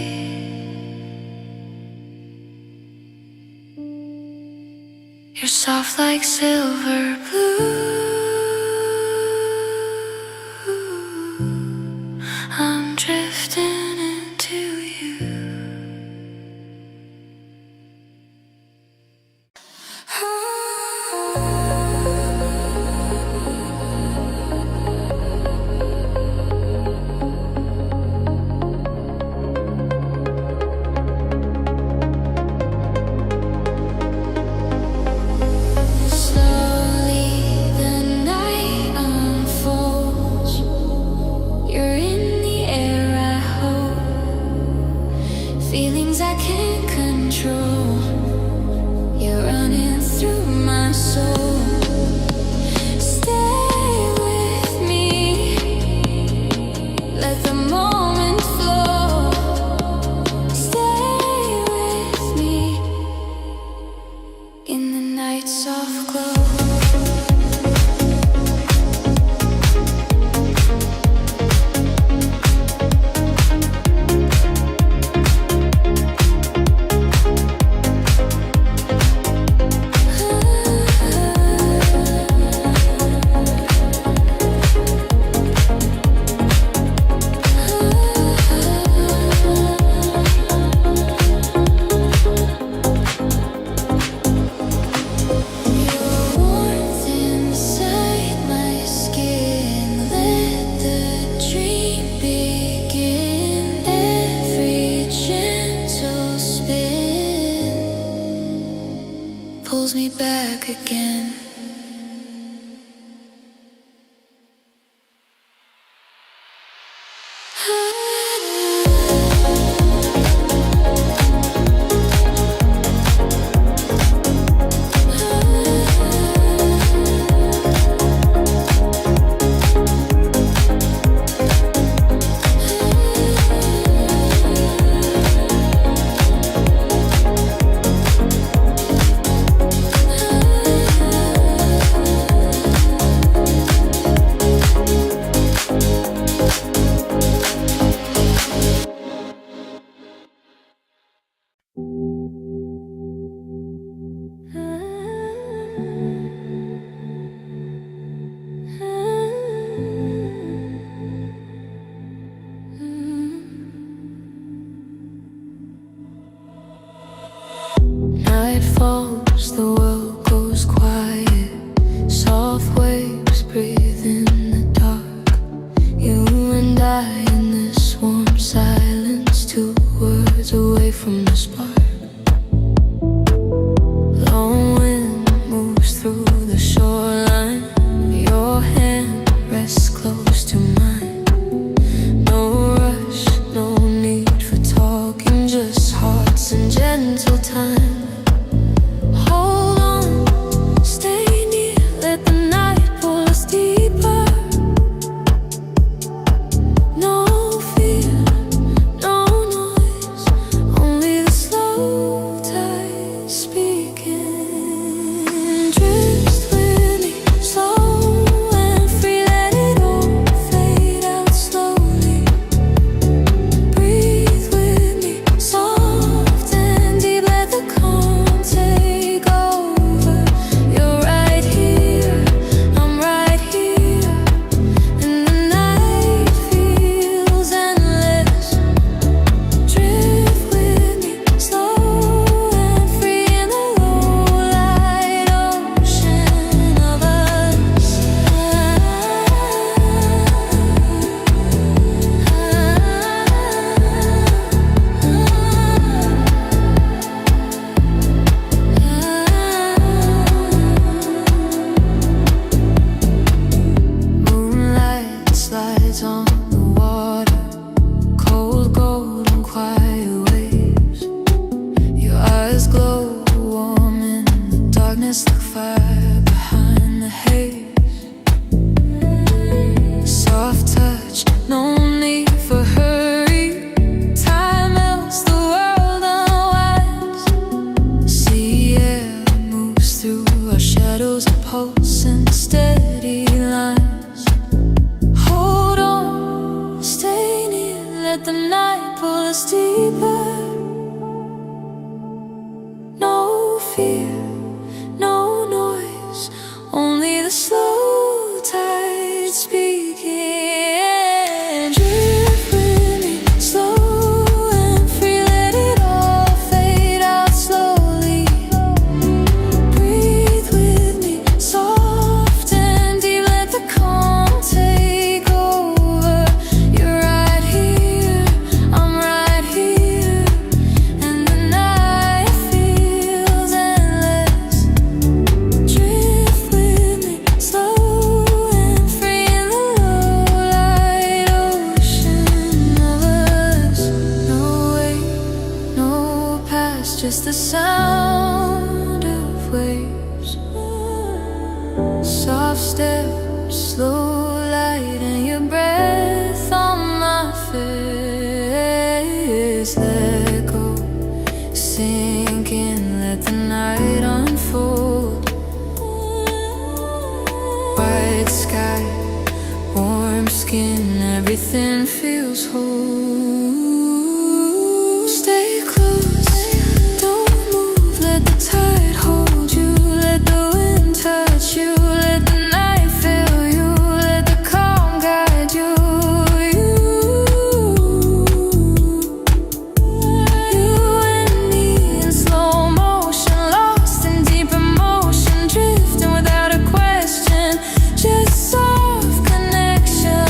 You're soft like silver blue. I'm drifting into you. Slowly the night unfolds. You're in the air I hold. Feelings I can't control. You're running through my soul. Stay with me. Let the moment flow. Stay with me in the night's soft glow. Your warmth inside my skin. Let the dream begin. Every gentle spin pulls me back again. Night falls, the world goes quiet. Soft waves breathe in the dark. You and I in this warm silence, 2 words away from the spark. Long wind moves through the shoreline. Your hand rests close to mine. No rush, no need for talking, just hearts in gentle time. Hold on, stay near, let the night pull us deeper. No fear, no noise, only the slow fear, no noise, only the slow tide speaking. Drift with me, slow and free, let it all fade out slowly. Breathe with me, soft and deep, let the calm take over. You're right here, I'm right here, and the night feels endless. Drift with me, slow and free, in the low light ocean of us. No wait, no past, just the sound of waves. Soft steps, slow light, and your breath on my face. Let go, sink in, let the night unfold. White sky, warm skin, everything feels whole. Stay close, don't move, let the tide hold you, let the wind touch you, let the night fill you, let the calm guide you. You and me in slow motion, lost in deep emotion, drifting without a question, just soft connection.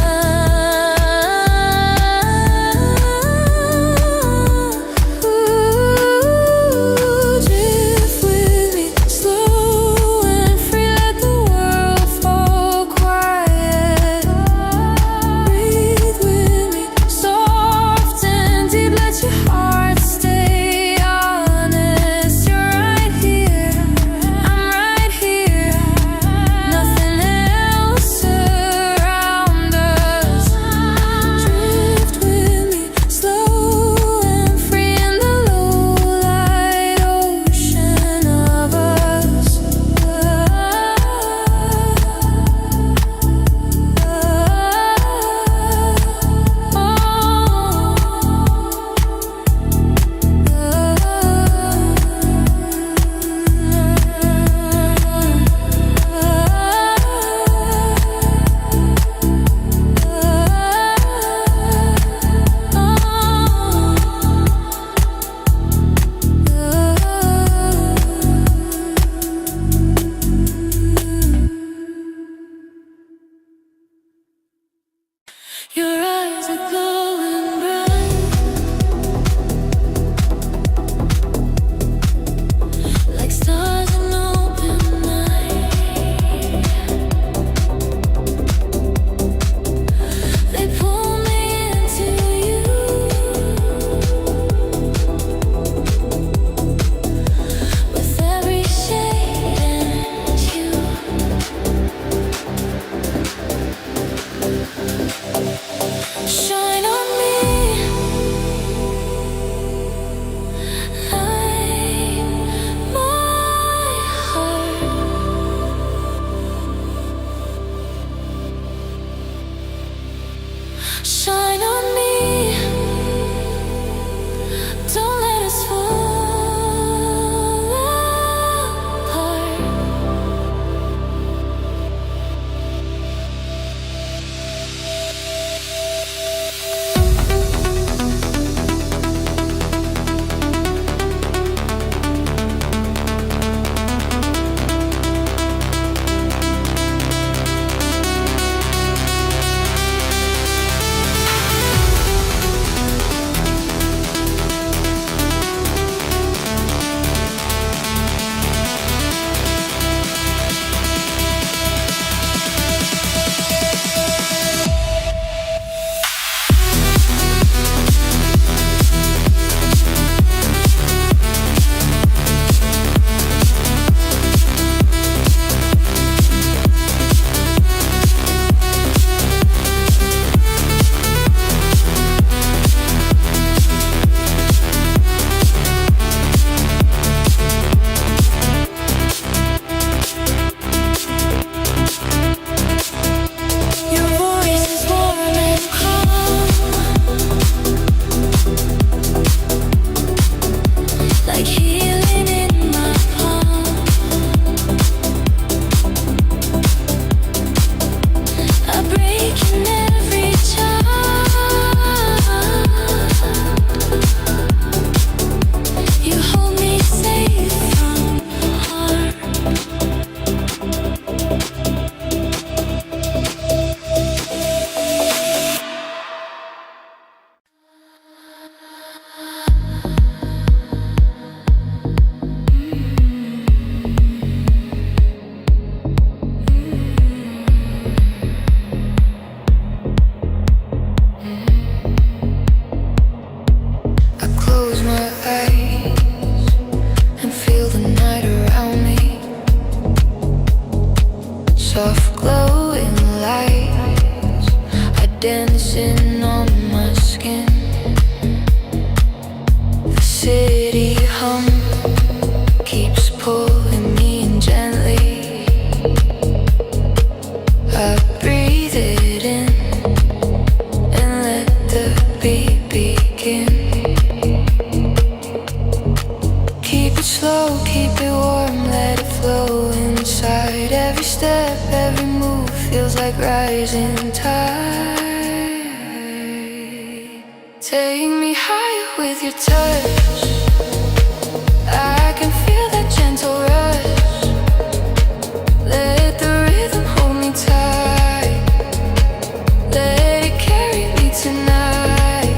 slow, keep it warm, let it flow inside. Every step, every move feels like rising tide. Take me higher with your touch. I can feel that gentle rush. Let the rhythm hold me tight. Let it carry me tonight.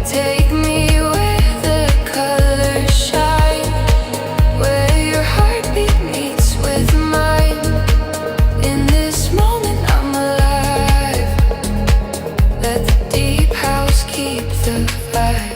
Take me where the colors shine, where your heartbeat meets with mine. In this moment I'm alive. Let the deep house keep the vibe.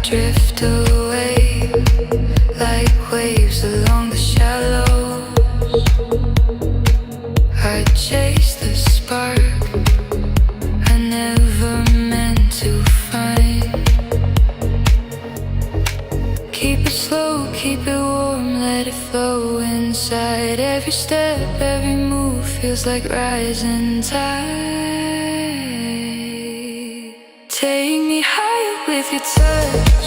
Drift away like waves along the shallows. I chase the spark I never meant to find. Keep it slow, keep it warm, let it flow inside. Every step, every move feels like rising tide. Take me higher with your touch.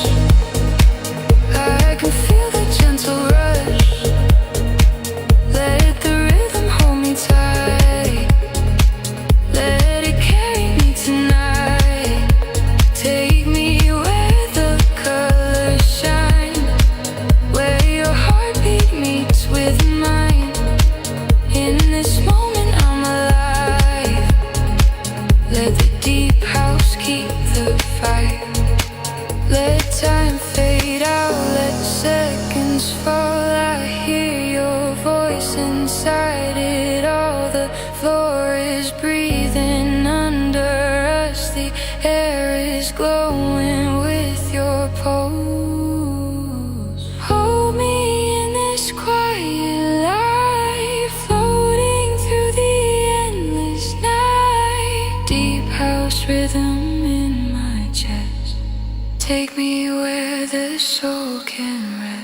I can feel the gentle rush. Let the rhythm hold me tight. Let it carry me tonight. Take me where the colors shine, where your heartbeat meets with mine. In this moment I'm alive. Let the deep house keep the fire. Let time fade out, let seconds fall. I hear your voice inside it all. The floor is breathing under us. The air is glowing with your pose. Hold me in this quiet light, floating through the endless night. Deep house rhythm in my chest. Take me where the soul can rest.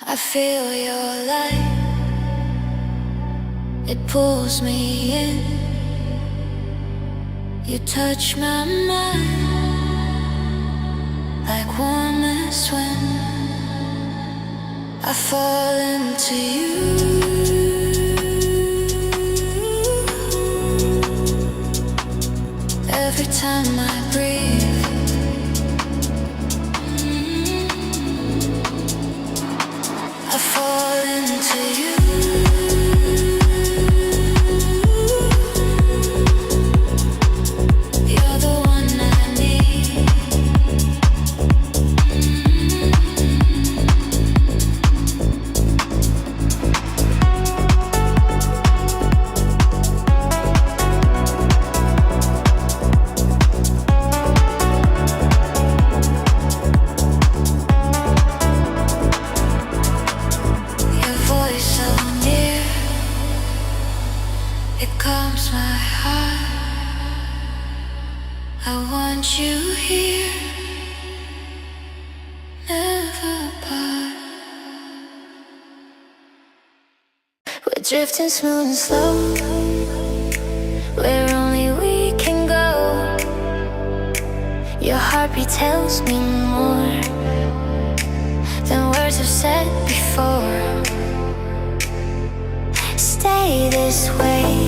I feel your light, it pulls me in. You touch my mind like warmest wind. I fall into you. Every time I breathe. you here, never apart. We're drifting smooth and slow, where only we can go. Your heartbeat tells me more than words have said before. Stay this way,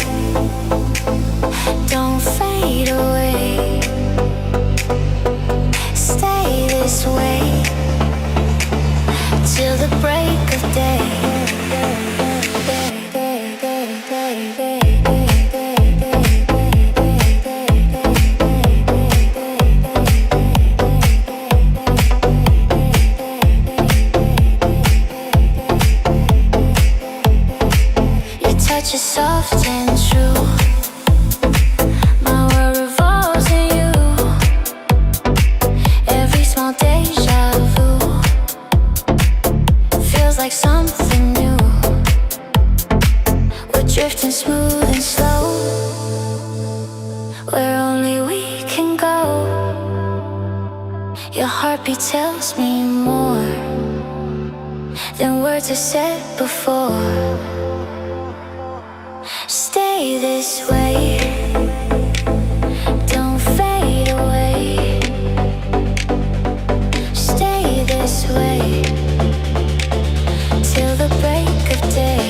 don't fade away. Stay this way till the break of day. Your touch is soft and true. Like something new, we're drifting smooth and slow, where only we can go. Your heartbeat tells me more than words have said before. Stay this way, don't fade away. Stay this way till the break of day.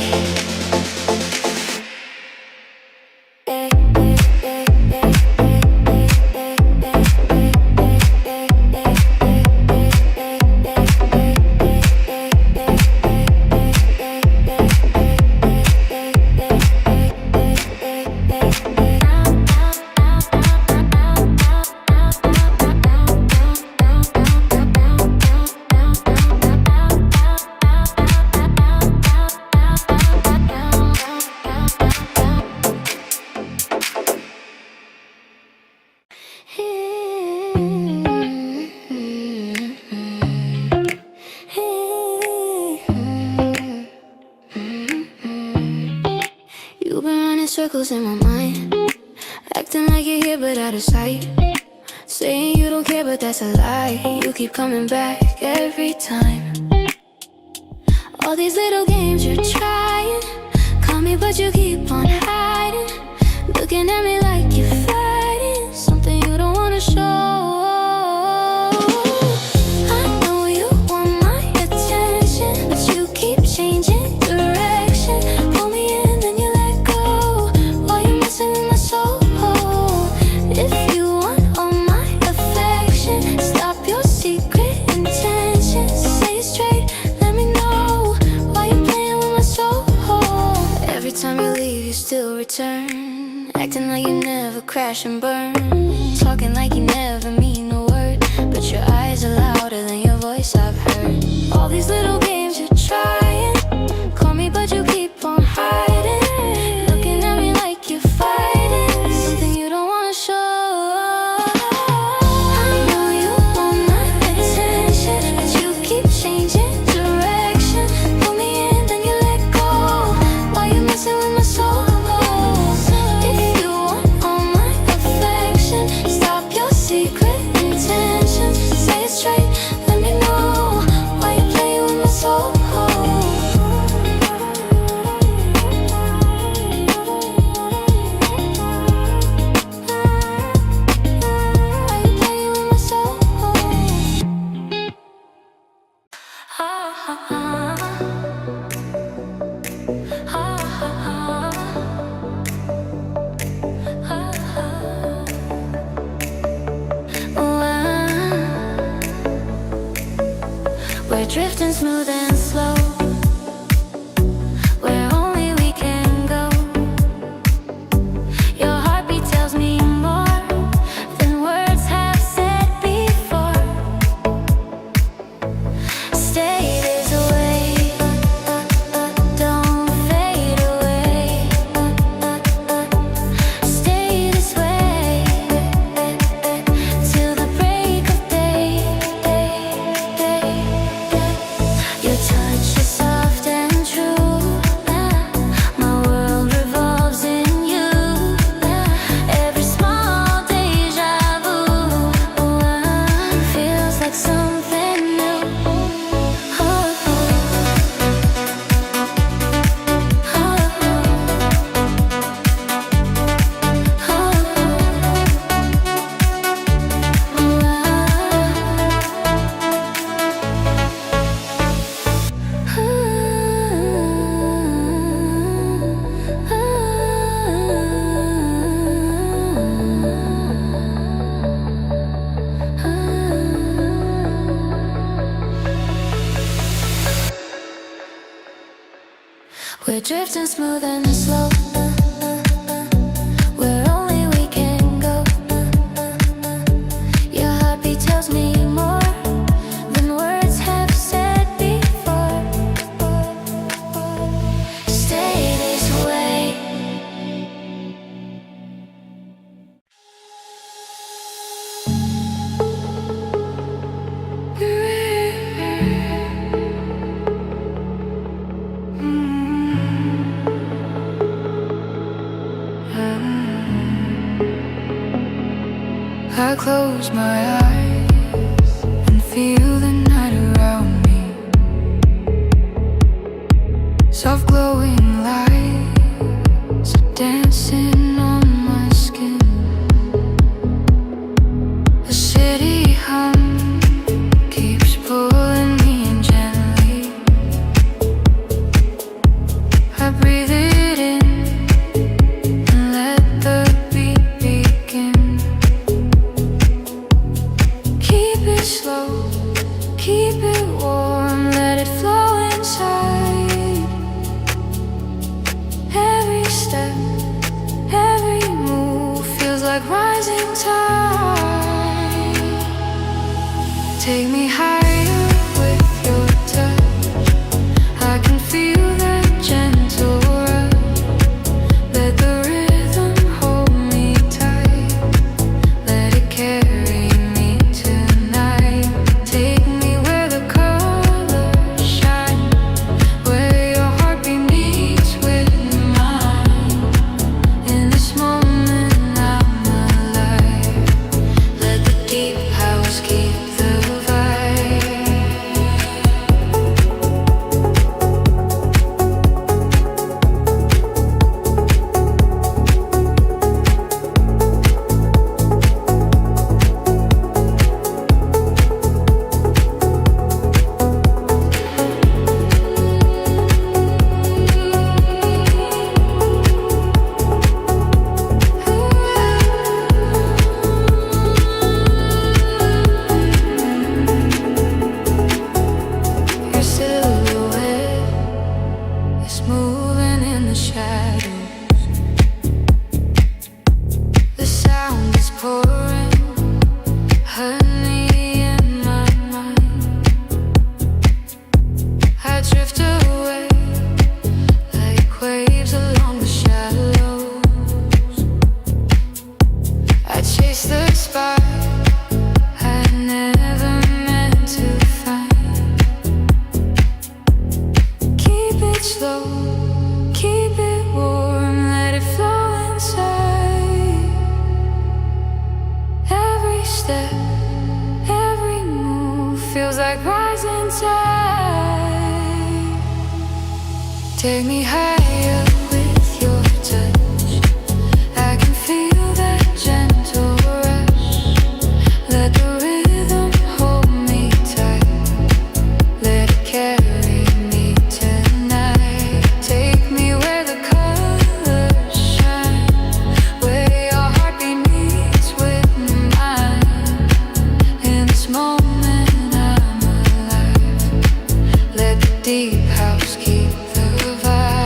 You've been running circles in my mind, acting like you're here but out of sight. Saying you don't care but that's a lie. You keep coming back every time. All these little games you're trying, call me but you keep on hiding. Looking at me like you're fighting something you don't wanna show. Return, acting like you never crash and burn, talking like you never mean a word, but your eyes are louder than your voice I've heard. All these little games you're trying, call me but you keep on hiding. Looking at me like you're fighting something you don't wanna show. We're drifting smooth and slow, where only we can go. Your heartbeat tells me more than words have said before. Stay this way, don't fade away. Stay this way till the break of day. Your touch is We're drifting smooth and slow, where only we can go. Your heartbeat tells me more than words have said before. Stay this way. I close my eyes and feel the night around me. Soft glowing lights dancing on my skin. The city hum keeps pulling me in gently. I breathe it in and let the beat begin. Keep it slow, keep it warm, let it flow inside. Every step, every move feels like rising tide. Take me higher with your touch. I can feel that gentle rush. Let the rhythm hold me tight. Let it carry me tonight. Take me where the colors shine, where your heartbeat meets with mine. In this moment I'm alive. Let the deep house keep the vibe. Your silhouette is moving in the shadows. The sound is pouring honey in my mind. I drift away like waves along the shallows. I chase the spark I never meant to find. Keep it slow, keep it warm, let it flow inside. Every step, every move feels like rising tide. Take me higher with your touch. I can feel that gentle rush. Let the rhythm hold me tight. Let it carry me tonight. Take me where the colors shine, where your heartbeat meets with mine. In this moment I'm alive. Let the deep house keep the vibe.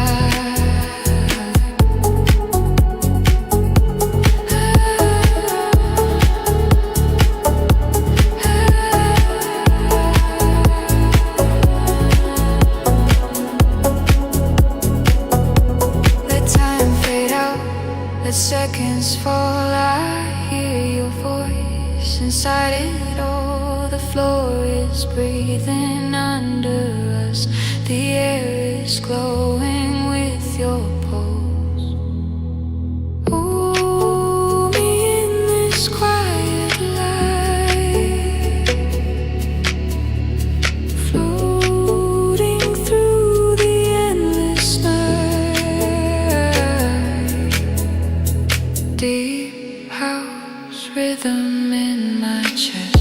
Let time fade out, let seconds fall. I hear your voice inside it all. The floor is breathing under us. The air is glowing with your pulse. Hold me in this quiet light, floating through the endless night. Deep house rhythm in my chest.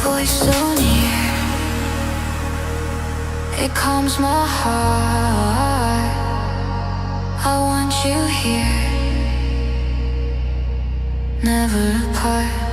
voice so near, it calms my heart. I want you here, never apart.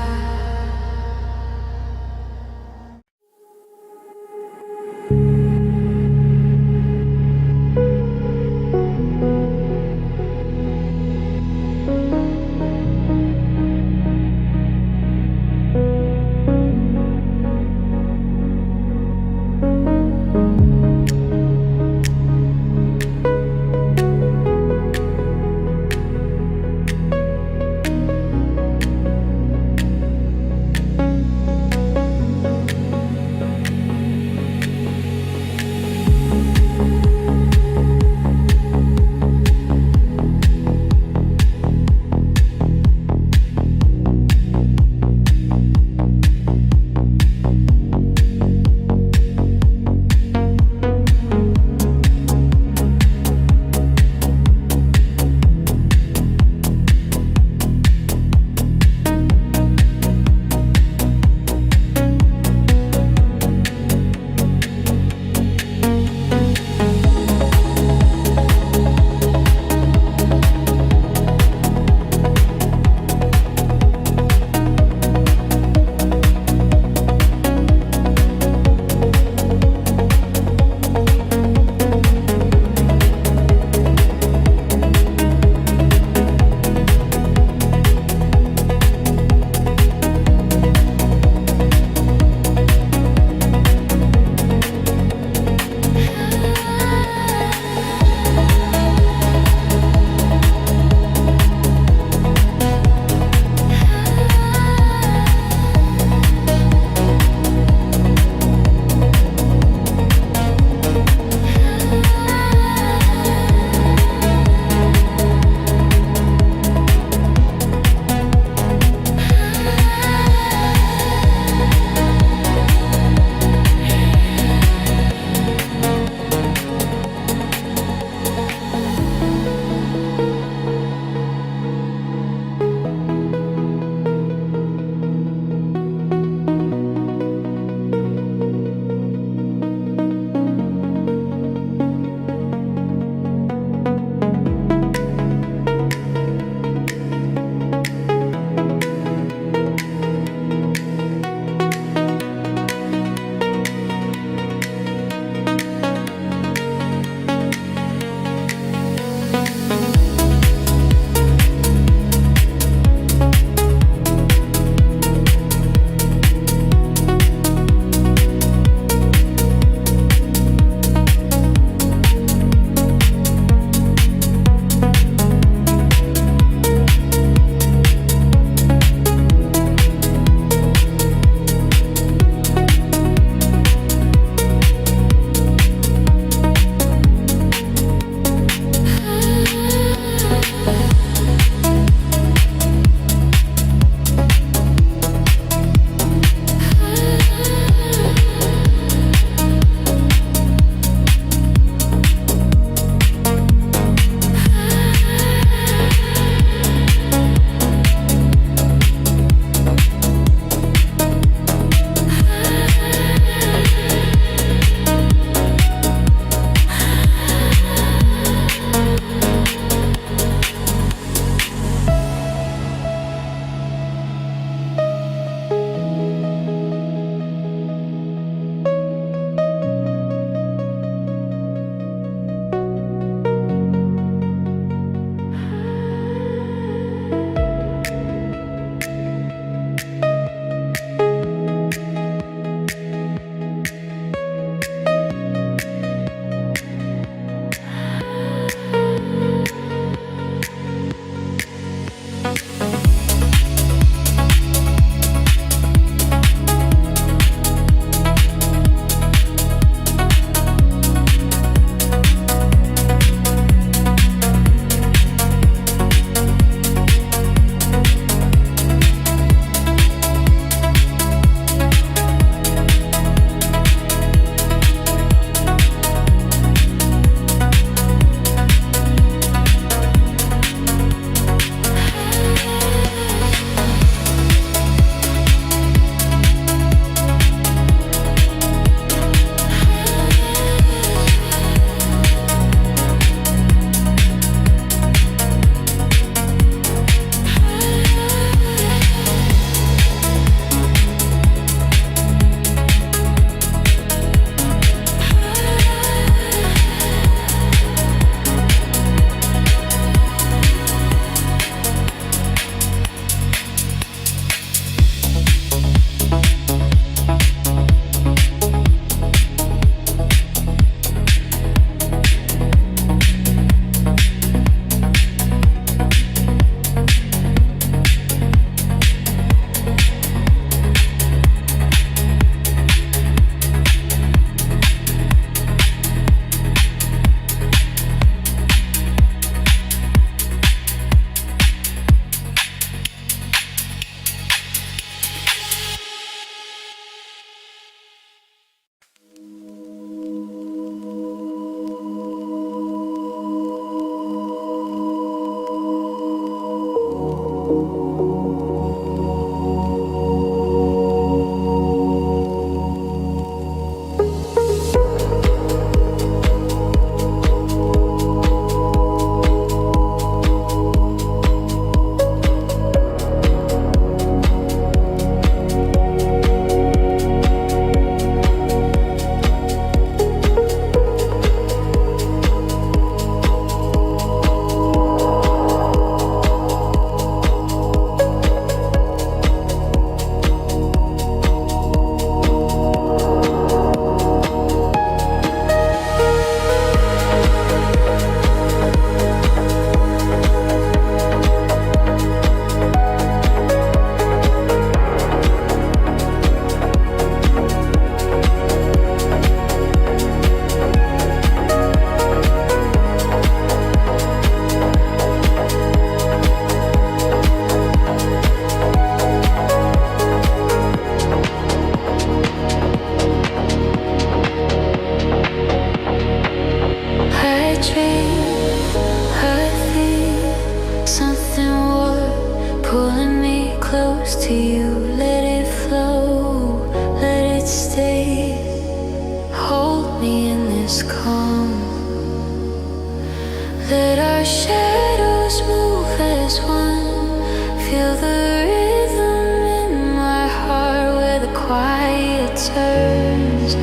turns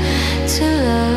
to love.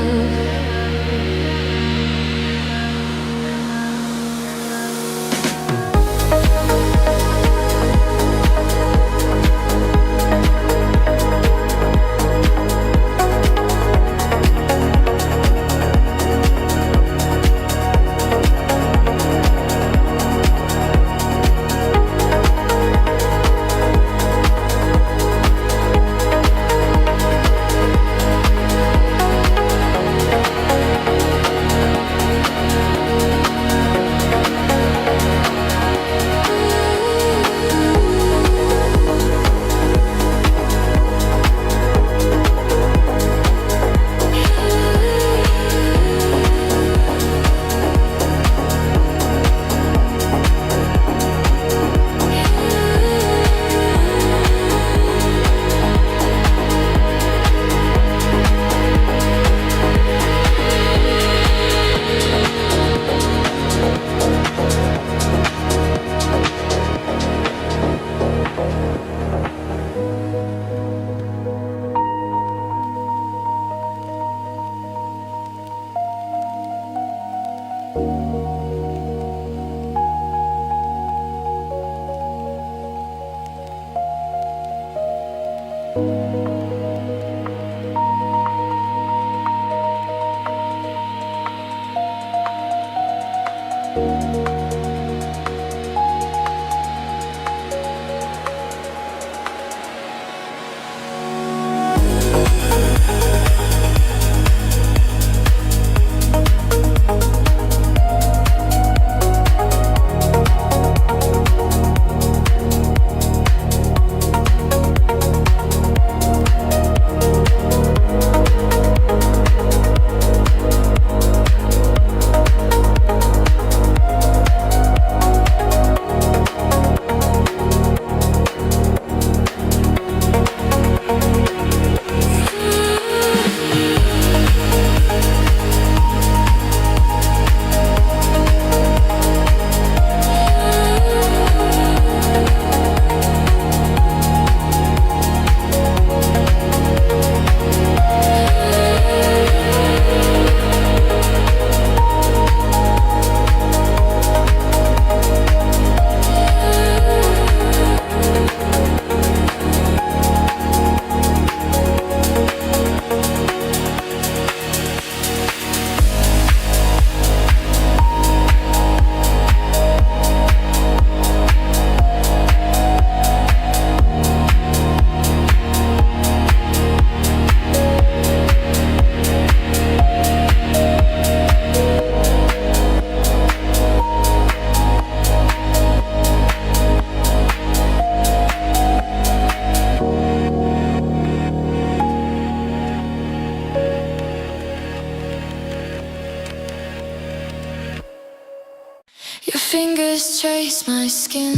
Fingers trace my skin.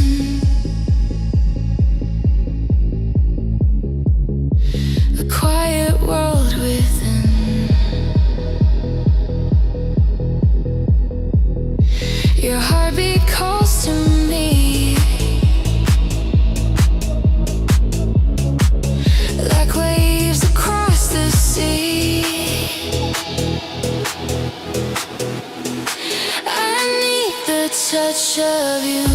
A quiet world within. Your heartbeat calls to me. Like waves across the sea. Touch of you.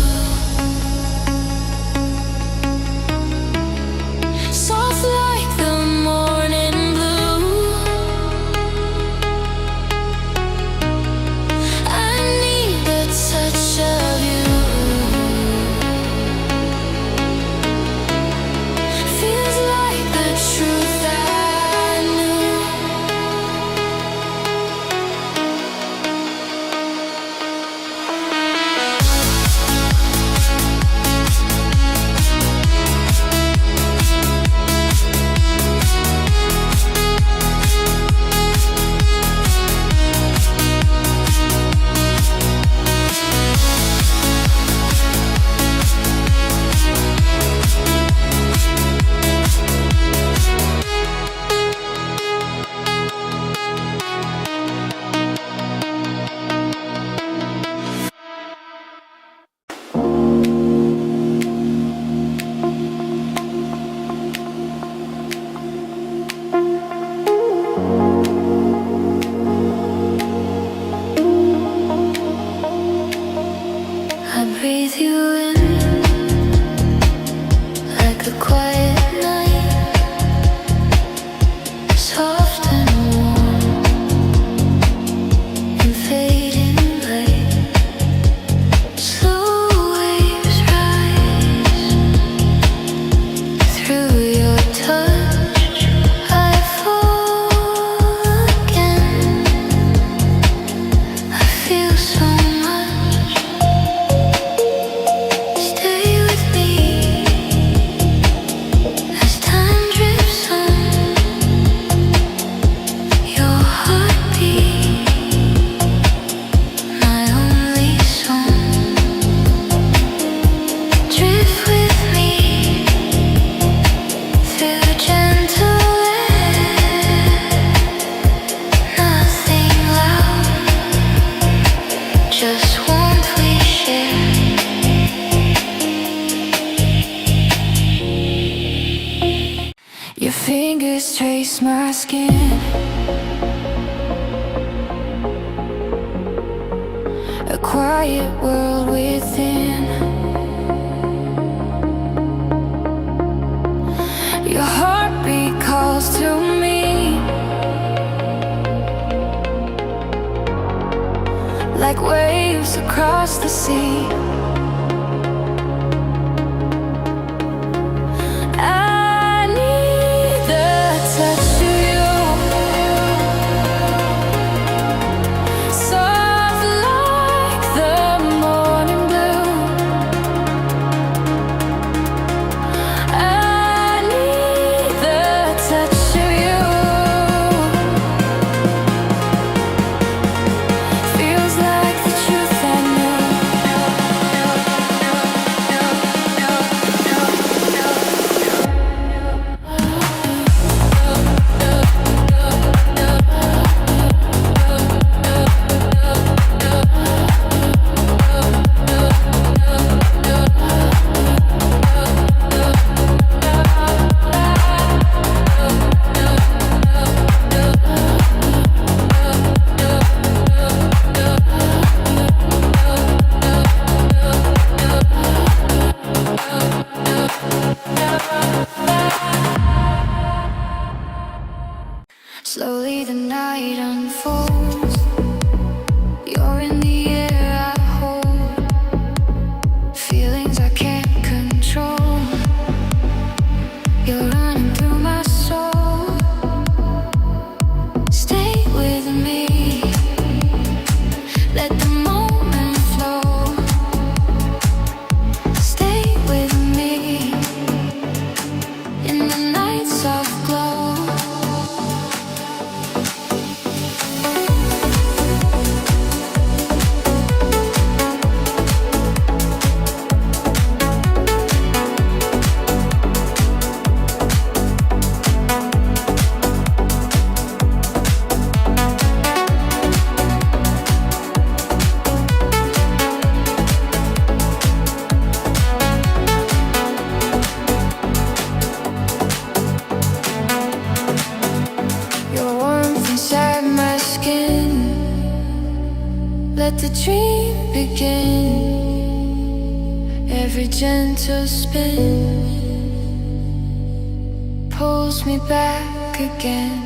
against my skin. A quiet world within. Your heartbeat calls to me, like waves across the sea. I need the touch of you, soft like the morning blue. I need the touch of you. Feels like the truth I know. Slowly the night unfolds. You're in the air I hold, feelings I can't control. You're running through my soul. Stay with me, let the moment flow. Stay with me in the night's soft glow. Your warmth inside my skin. Let the dream begin. Every gentle spin pulls me back again.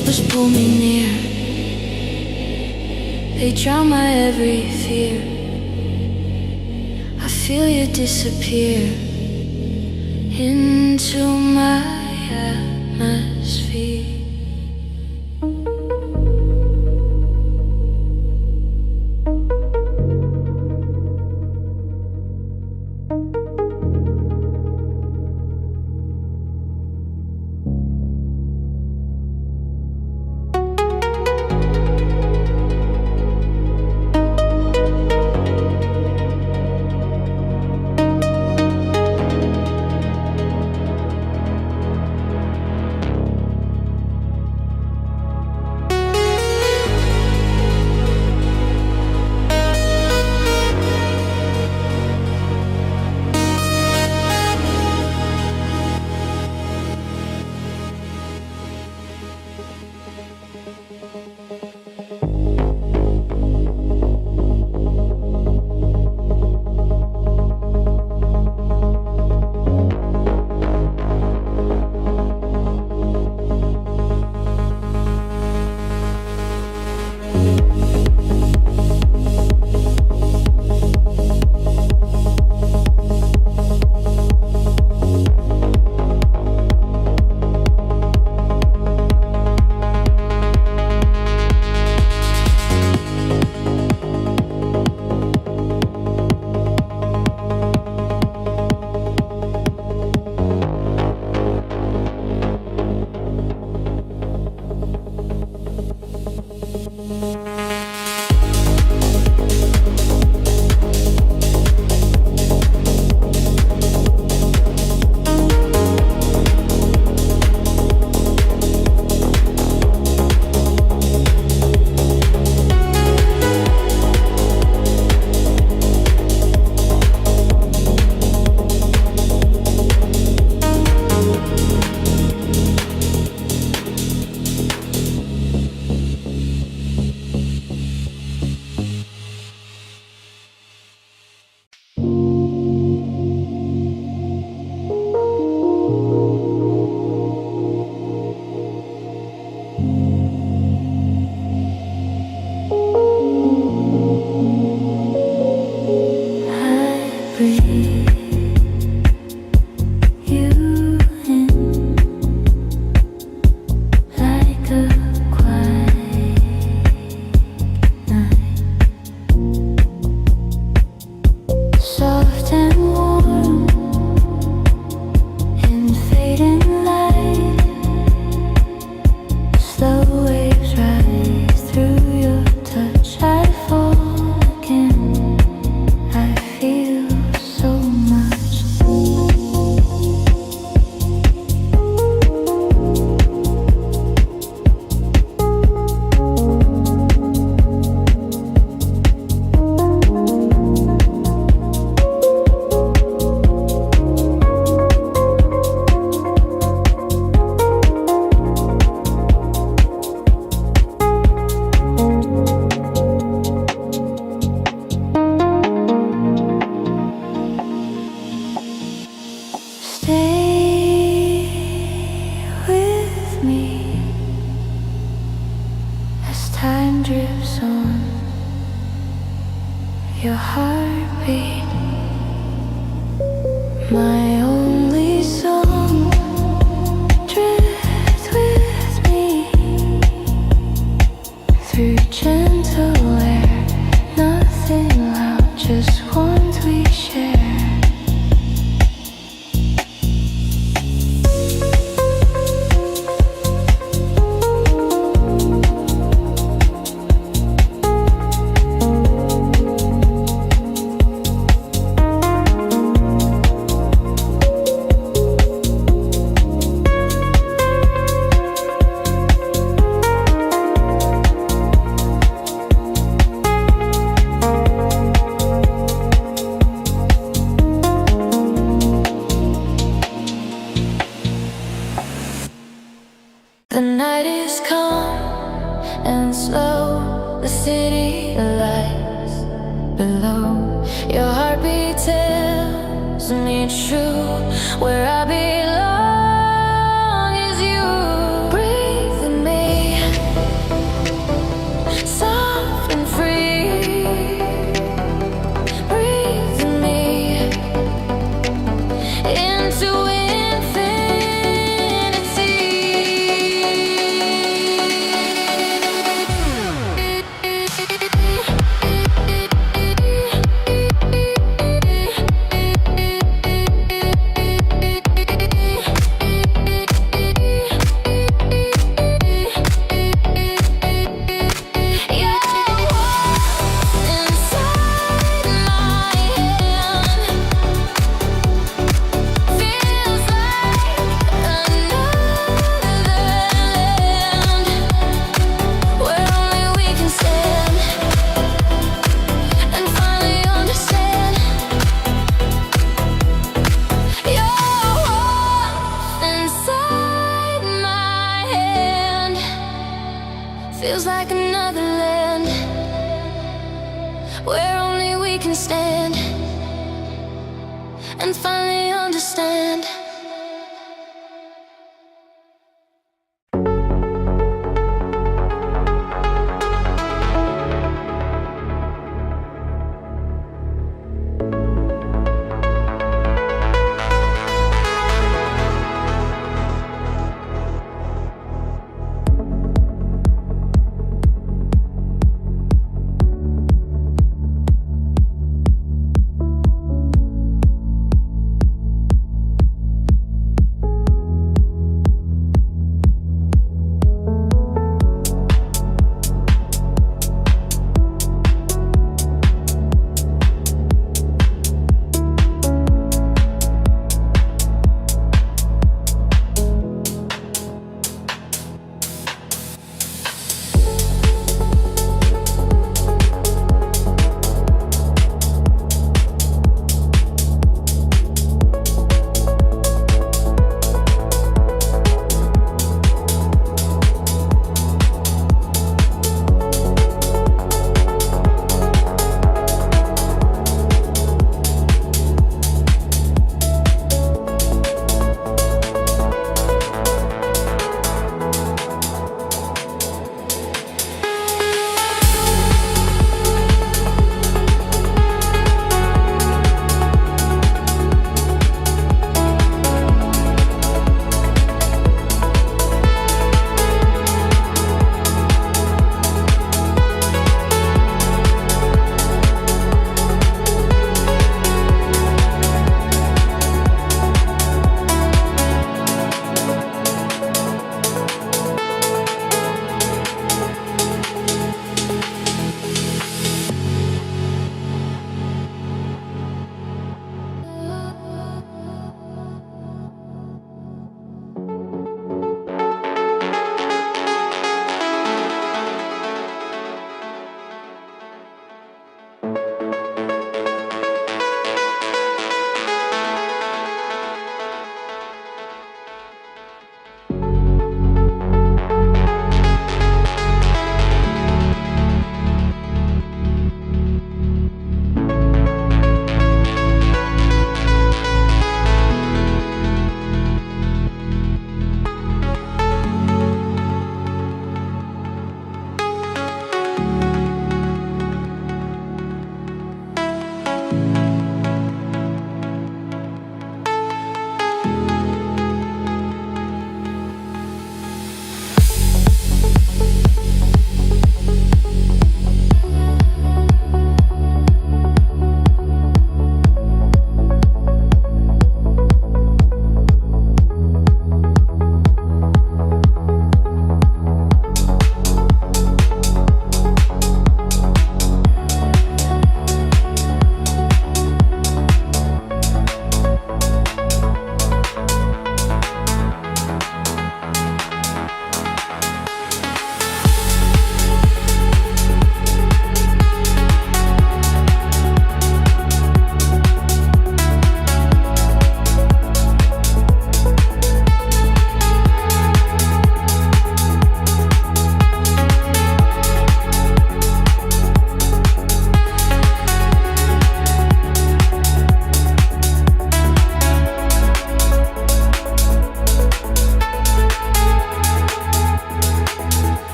whispers pull me near. They drown my every fear. I feel you disappear into my atmosphere. Your heartbeat, my only song. Drift with me through gentle air. Nothing loud, just ones we share. The night is calm and slow. The city lights below. Your heartbeat tells me true. Where I belong is you. Breathe with me Feels like another land where only we can stand and finally understand.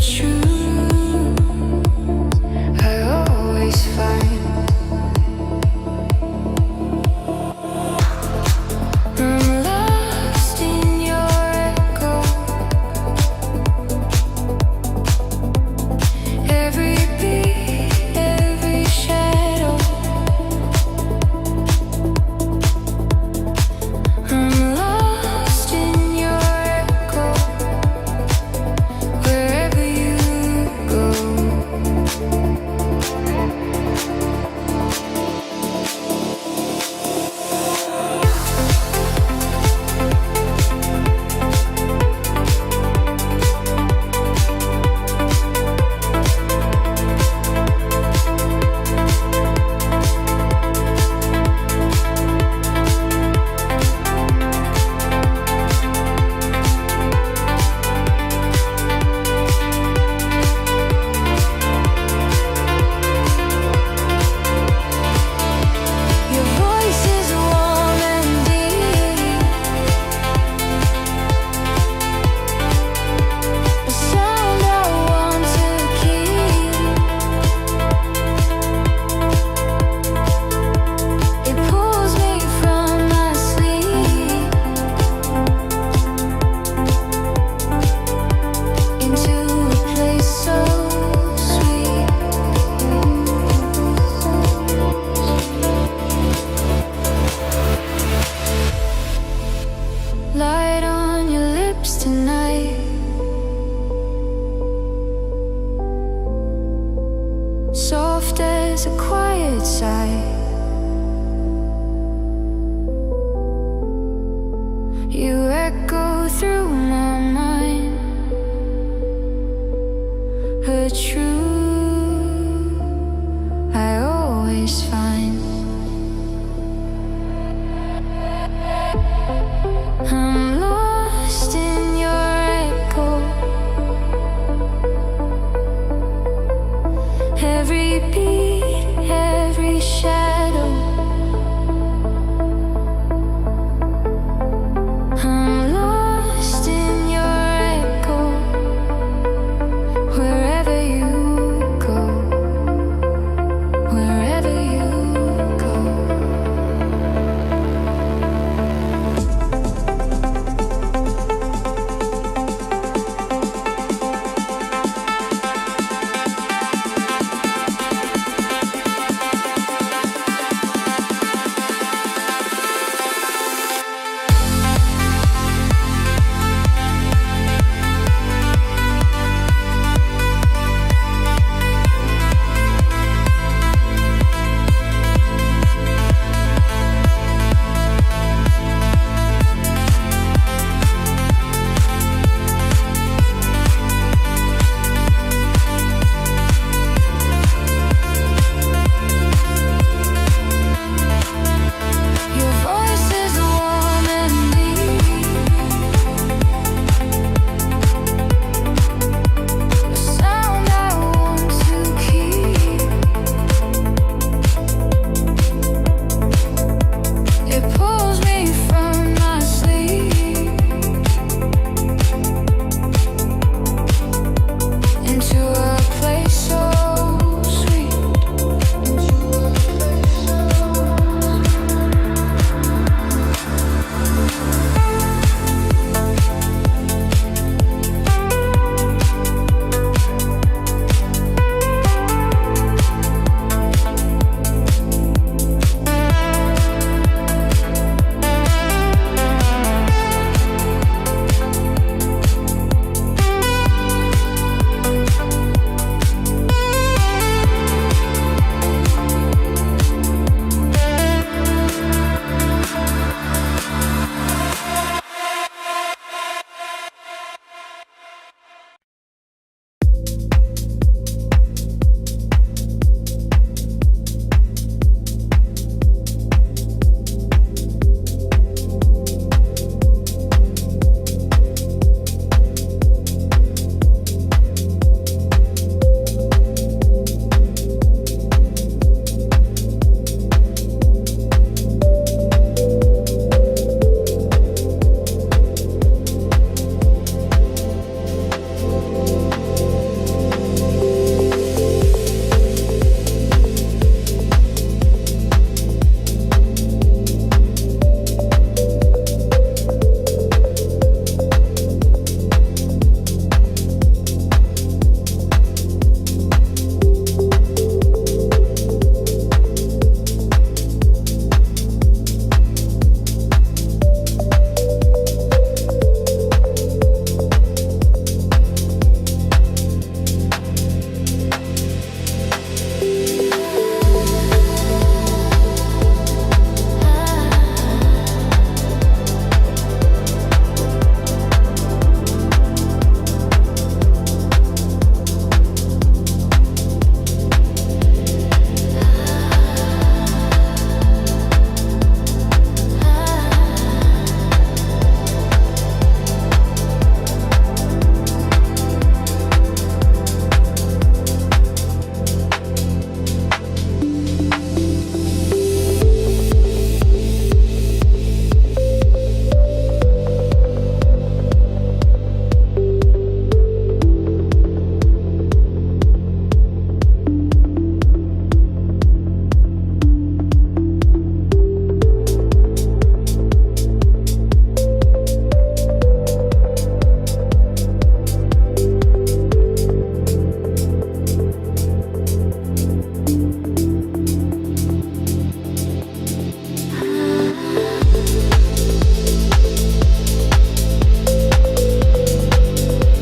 True. there's a quiet side. You echo through my mind, a truth